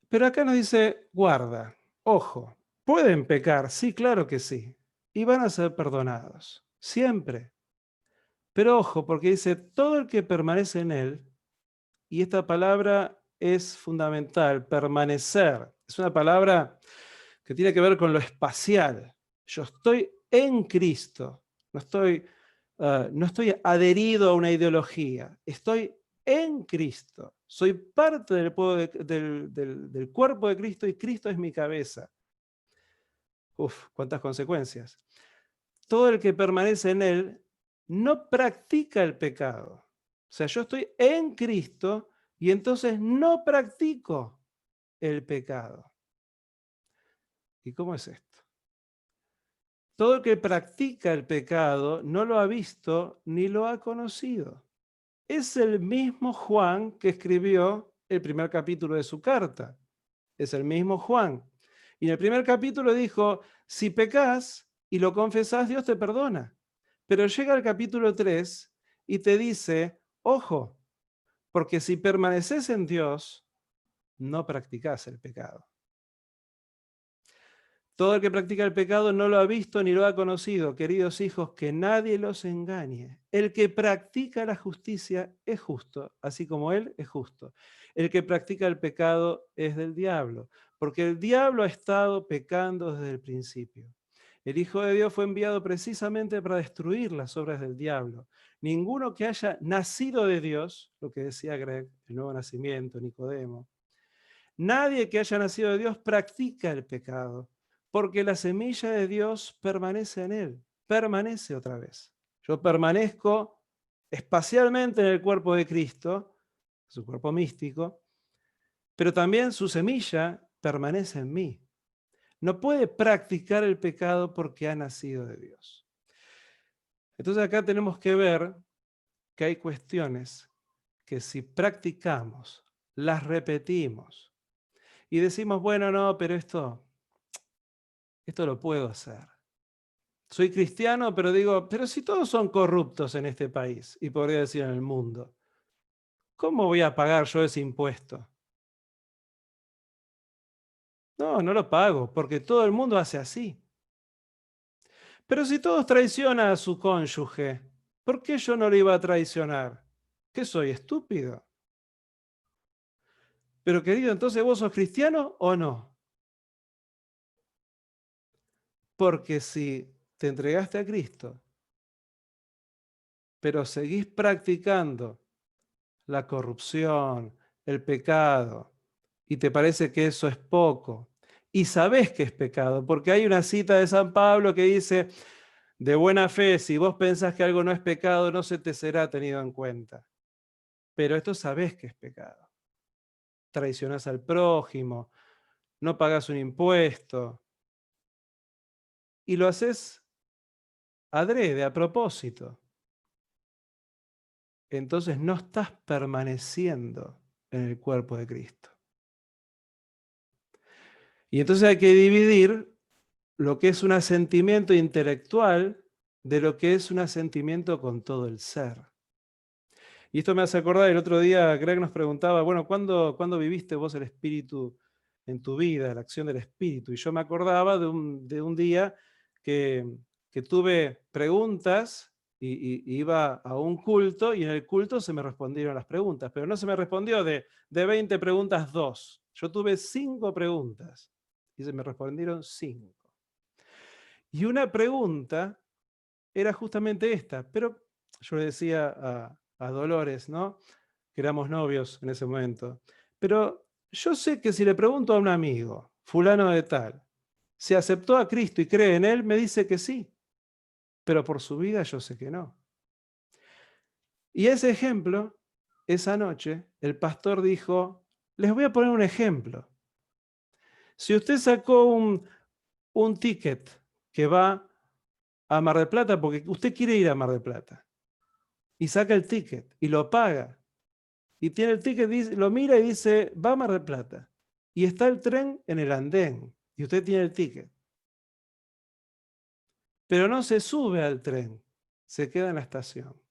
Speaker 1: Pero acá nos dice, guarda, Ojo, ¿pueden pecar? Sí, claro que sí. Y van a ser perdonados, siempre. Pero ojo, porque dice, todo el que permanece en él, y esta palabra es fundamental, permanecer. Es una palabra que tiene que ver con lo espacial. Yo estoy en Cristo, no estoy adherido a una ideología, estoy en Cristo. Soy parte del cuerpo de Cristo y Cristo es mi cabeza. Uf, cuántas consecuencias. Todo el que permanece en él no practica el pecado. O sea, yo estoy en Cristo y entonces no practico el pecado. ¿Y cómo es esto? Todo el que practica el pecado no lo ha visto ni lo ha conocido. Es el mismo Juan que escribió el primer capítulo de su carta. Es el mismo Juan. Y en el primer capítulo dijo, si pecas y lo confesás, Dios te perdona. Pero llega al capítulo 3 y te dice, ojo, porque si permaneces en Dios, no practicás el pecado. Todo el que practica el pecado no lo ha visto ni lo ha conocido. Queridos hijos, que nadie los engañe. El que practica la justicia es justo, así como él es justo. El que practica el pecado es del diablo, porque el diablo ha estado pecando desde el principio. El Hijo de Dios fue enviado precisamente para destruir las obras del diablo. Ninguno que haya nacido de Dios, lo que decía Greg, el nuevo nacimiento, Nicodemo, nadie que haya nacido de Dios practica el pecado, porque la semilla de Dios permanece en él, permanece otra vez. Yo permanezco espacialmente en el cuerpo de Cristo, su cuerpo místico, pero también su semilla permanece en mí. No puede practicar el pecado porque ha nacido de Dios. Entonces acá tenemos que ver que hay cuestiones que si practicamos, las repetimos y decimos, bueno, no, pero esto lo puedo hacer. Soy cristiano, pero digo, pero si todos son corruptos en este país, y podría decir en el mundo, ¿cómo voy a pagar yo ese impuesto? No, no lo pago, porque todo el mundo hace así. Pero si todos traicionan a su cónyuge, ¿por qué yo no le iba a traicionar? ¿Qué soy, estúpido? Pero querido, entonces ¿vos sos cristiano o no? Porque si te entregaste a Cristo, pero seguís practicando la corrupción, el pecado, y te parece que eso es poco, y sabés que es pecado, porque hay una cita de San Pablo que dice, de buena fe, si vos pensás que algo no es pecado, no se te será tenido en cuenta. Pero esto sabés que es pecado. Traicionás al prójimo, no pagás un impuesto, y lo haces adrede, a propósito. Entonces no estás permaneciendo en el cuerpo de Cristo. Y entonces hay que dividir lo que es un asentimiento intelectual de lo que es un asentimiento con todo el ser. Y esto me hace acordar, el otro día Greg nos preguntaba, bueno, ¿cuándo viviste vos el Espíritu en tu vida, la acción del Espíritu? Y yo me acordaba de un día que tuve preguntas y iba a un culto y en el culto se me respondieron las preguntas, pero no se me respondió de 20 preguntas 2. Yo tuve 5 preguntas y se me respondieron 5. Y una pregunta era justamente esta, pero yo le decía a Dolores, ¿no? Que éramos novios en ese momento, pero yo sé que si le pregunto a un amigo, fulano de tal, si aceptó a Cristo y cree en él, me dice que sí, pero por su vida yo sé que no. Y ese ejemplo, esa noche, el pastor dijo, les voy a poner un ejemplo. Si usted sacó un ticket que va a Mar del Plata porque usted quiere ir a Mar del Plata y saca el ticket y lo paga y tiene el ticket, lo mira y dice, va a Mar del Plata y está el tren en el andén y usted tiene el ticket. Pero no se sube al tren, se queda en la estación.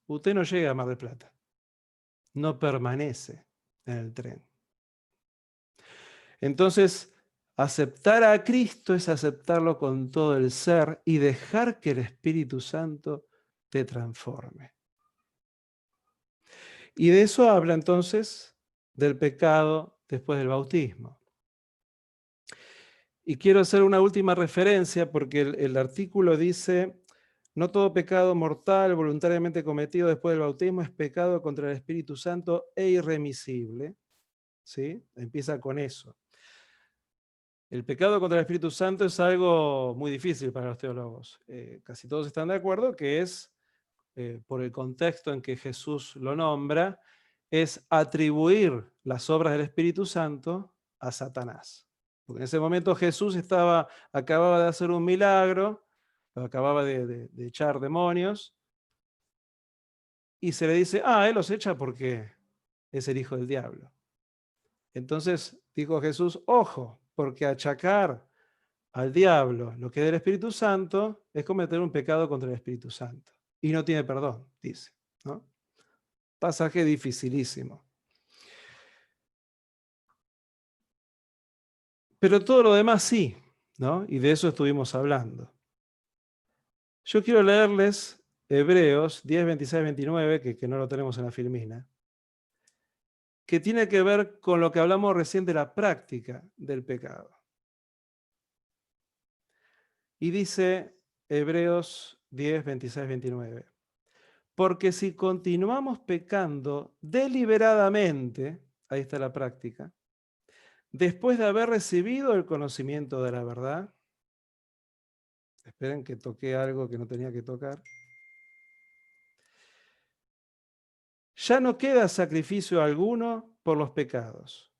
Speaker 1: Usted no llega a Mar del Plata, no permanece en el tren. Entonces, Aceptar a Cristo es aceptarlo con todo el ser y dejar que el Espíritu Santo te transforme. Y de eso habla entonces del pecado después del bautismo. Y quiero hacer una última referencia porque el artículo dice: no todo pecado mortal voluntariamente cometido después del bautismo es pecado contra el Espíritu Santo e irremisible. ¿Sí? Empieza con eso. El pecado contra el Espíritu Santo es algo muy difícil para los teólogos. Casi todos están de acuerdo que es, por el contexto en que Jesús lo nombra, es atribuir las obras del Espíritu Santo a Satanás. Porque en ese momento Jesús acababa de hacer un milagro, acababa de echar demonios, y se le dice: él los echa porque es el hijo del diablo. Entonces dijo Jesús: ojo, porque achacar al diablo lo que es del Espíritu Santo es cometer un pecado contra el Espíritu Santo. Y no tiene perdón, dice, ¿no? Pasaje dificilísimo. Pero todo lo demás sí, ¿no? Y de eso estuvimos hablando. Yo quiero leerles Hebreos 10, 26, 29, que no lo tenemos en la filmina, que tiene que ver con lo que hablamos recién de la práctica del pecado. Y dice Hebreos 10, 26, 29. Porque si continuamos pecando deliberadamente, ahí está la práctica, después de haber recibido el conocimiento de la verdad, esperen que toqué algo que no tenía que tocar, ya no queda sacrificio alguno por los pecados,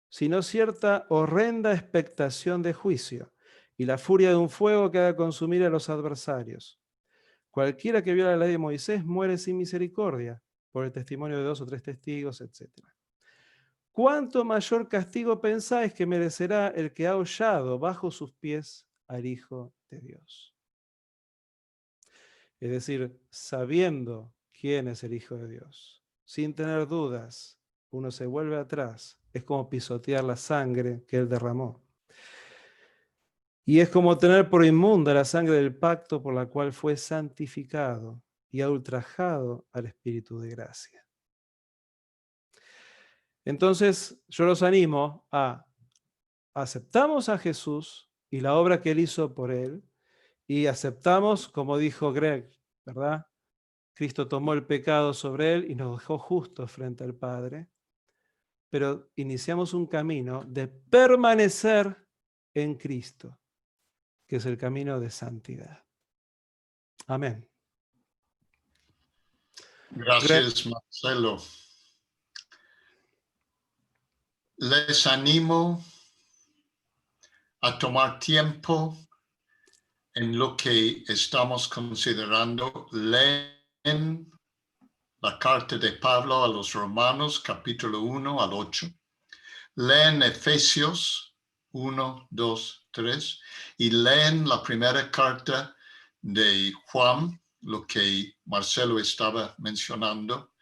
Speaker 1: sino cierta horrenda expectación de juicio y la furia de un fuego que haga consumir a los adversarios. Cualquiera que viola la ley de Moisés muere sin misericordia por el testimonio de 2 o 3 testigos, etc. ¿Cuánto mayor castigo pensáis que merecerá el que ha hollado bajo sus pies al Hijo de Dios? Es decir, sabiendo quién es el Hijo de Dios, sin tener dudas, uno se vuelve atrás. Es como pisotear la sangre que Él derramó. Y es como tener por inmunda la sangre del pacto por la cual fue santificado y ha ultrajado al Espíritu de gracia. Entonces, yo los animo a aceptamos a Jesús y la obra que Él hizo por Él, y aceptamos, como dijo Greg, ¿verdad? Cristo tomó el pecado sobre Él y nos dejó justos frente al Padre, pero iniciamos un camino de permanecer en Cristo, que es el camino de santidad. Amén.
Speaker 2: Gracias, Marcelo. Les animo a tomar tiempo en lo que estamos considerando. Leen la carta de Pablo a los Romanos, capítulo 1 al 8. Leen Efesios 1, 2, 3. Y leen la primera carta de Juan, lo que Marcelo estaba mencionando.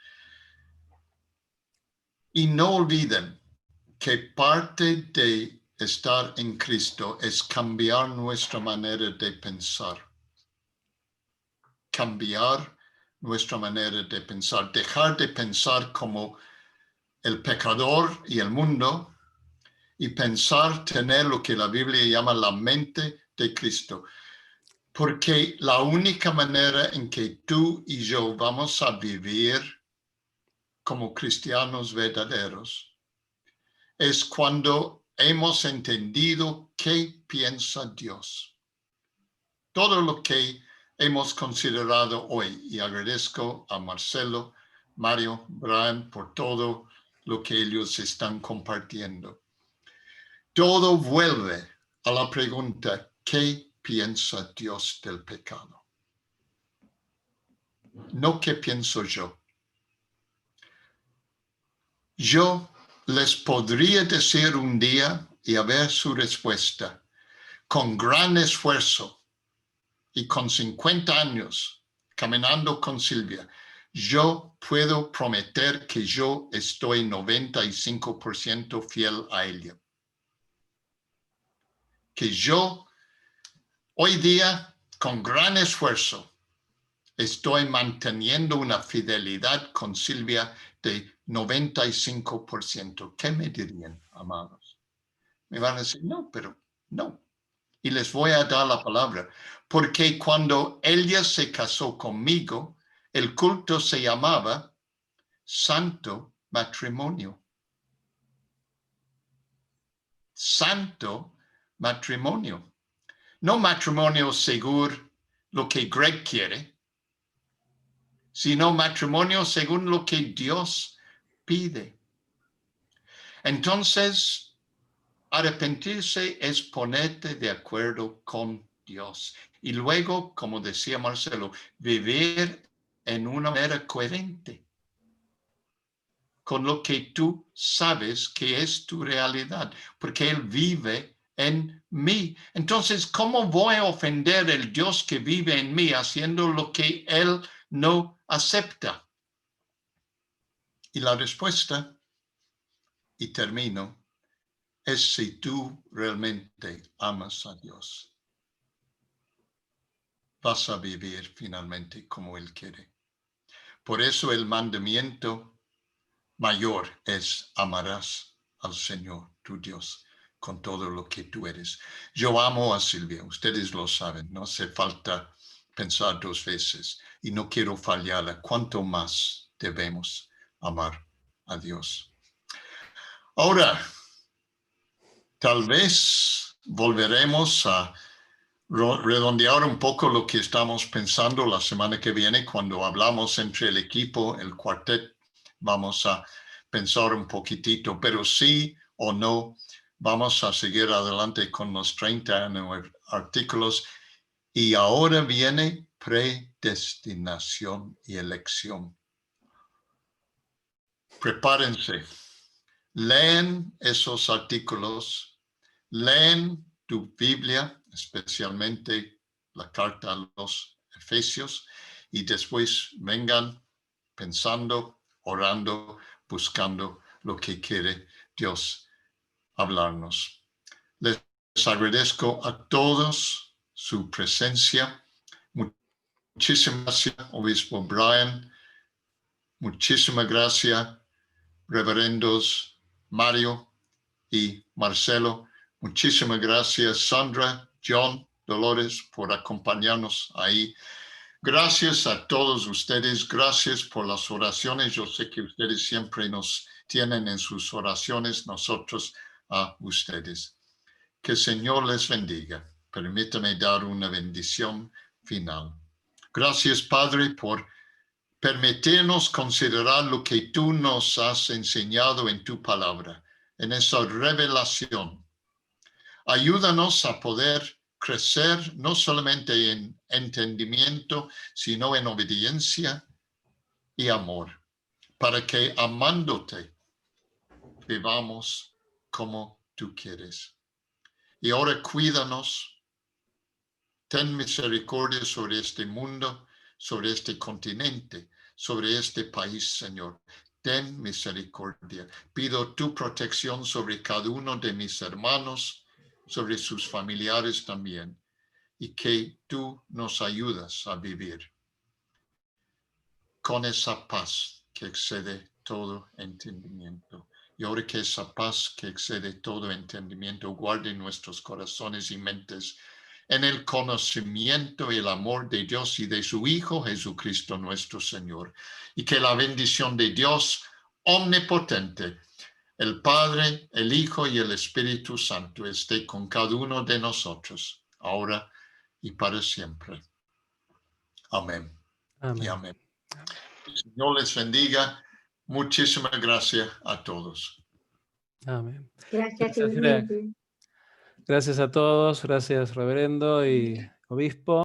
Speaker 2: Y no olviden que parte de estar en Cristo es cambiar nuestra manera de pensar. Cambiar nuestra manera de pensar. Dejar de pensar como el pecador y el mundo y pensar tener lo que la Biblia llama la mente de Cristo. Porque la única manera en que tú y yo vamos a vivir como cristianos verdaderos es cuando hemos entendido qué piensa Dios. Todo lo que hemos considerado hoy, y agradezco a Marcelo, Mario, Brian por todo lo que ellos están compartiendo. Todo vuelve a la pregunta, ¿qué piensa Dios del pecado? No qué pienso yo. Yo les podría decir un día y a ver su respuesta, con gran esfuerzo y con 50 años caminando con Silvia, yo puedo prometer que yo estoy 95% fiel a ella. que yo hoy día, con gran esfuerzo, estoy manteniendo una fidelidad con Silvia de 95%. ¿Qué me dirían, amados? Me van a decir, no, pero no. Y les voy a dar la palabra, porque cuando ella se casó conmigo, el culto se llamaba Santo Matrimonio. Santo Matrimonio. No matrimonio según lo que Greg quiere, sino matrimonio según lo que Dios pide. Entonces, arrepentirse es ponerte de acuerdo con Dios. Y luego, como decía Marcelo, vivir en una manera coherente con lo que tú sabes que es tu realidad, porque Él vive en mí. Entonces, ¿cómo voy a ofender al Dios que vive en mí haciendo lo que Él no acepta? Y la respuesta, y termino, es si tú realmente amas a Dios. Vas a vivir finalmente como Él quiere. Por eso el mandamiento mayor es amarás al Señor, tu Dios, con todo lo que tú eres. Yo amo a Silvia, ustedes lo saben, no hace falta pensar dos veces y no quiero fallarla. ¿Cuánto más debemos amar a Dios? Ahora, tal vez volveremos a redondear un poco lo que estamos pensando la semana que viene cuando hablamos entre el equipo, el cuarteto. Vamos a pensar un poquitito, pero sí o no, vamos a seguir adelante con los 39 artículos. Y ahora viene predestinación y elección. Prepárense. Leen esos artículos, leen tu Biblia, especialmente la carta a los Efesios, y después vengan pensando, orando, buscando lo que quiere Dios hablarnos. Les agradezco a todos su presencia. Muchísimas gracias, Obispo Brian. Muchísimas gracias, reverendos Mario y Marcelo. Muchísimas gracias, Sandra, John, Dolores, por acompañarnos ahí. Gracias a todos ustedes. Gracias por las oraciones. Yo sé que ustedes siempre nos tienen en sus oraciones, nosotros a ustedes. Que el Señor les bendiga. Permítame dar una bendición final. Gracias, Padre, por permitirnos considerar lo que tú nos has enseñado en tu palabra, en esa revelación. Ayúdanos a poder crecer no solamente en entendimiento, sino en obediencia y amor, para que amándote vivamos como tú quieres. Y ahora cuídanos, ten misericordia sobre este mundo, sobre este continente, sobre este país, Señor. Ten misericordia. Pido tu protección sobre cada uno de mis hermanos, sobre sus familiares también, y que tú nos ayudas a vivir con esa paz que excede todo entendimiento. Y ahora que esa paz que excede todo entendimiento guarde nuestros corazones y mentes en el conocimiento y el amor de Dios y de su Hijo Jesucristo nuestro Señor. Y que la bendición de Dios omnipotente, el Padre, el Hijo y el Espíritu Santo esté con cada uno de nosotros, ahora y para siempre. Amén.
Speaker 1: Amén.
Speaker 2: Y amén. El Señor les bendiga. Muchísimas gracias a todos.
Speaker 1: Amén.
Speaker 6: Gracias,
Speaker 1: Greg.
Speaker 6: igualmente.
Speaker 1: Gracias a todos, gracias reverendo y obispo.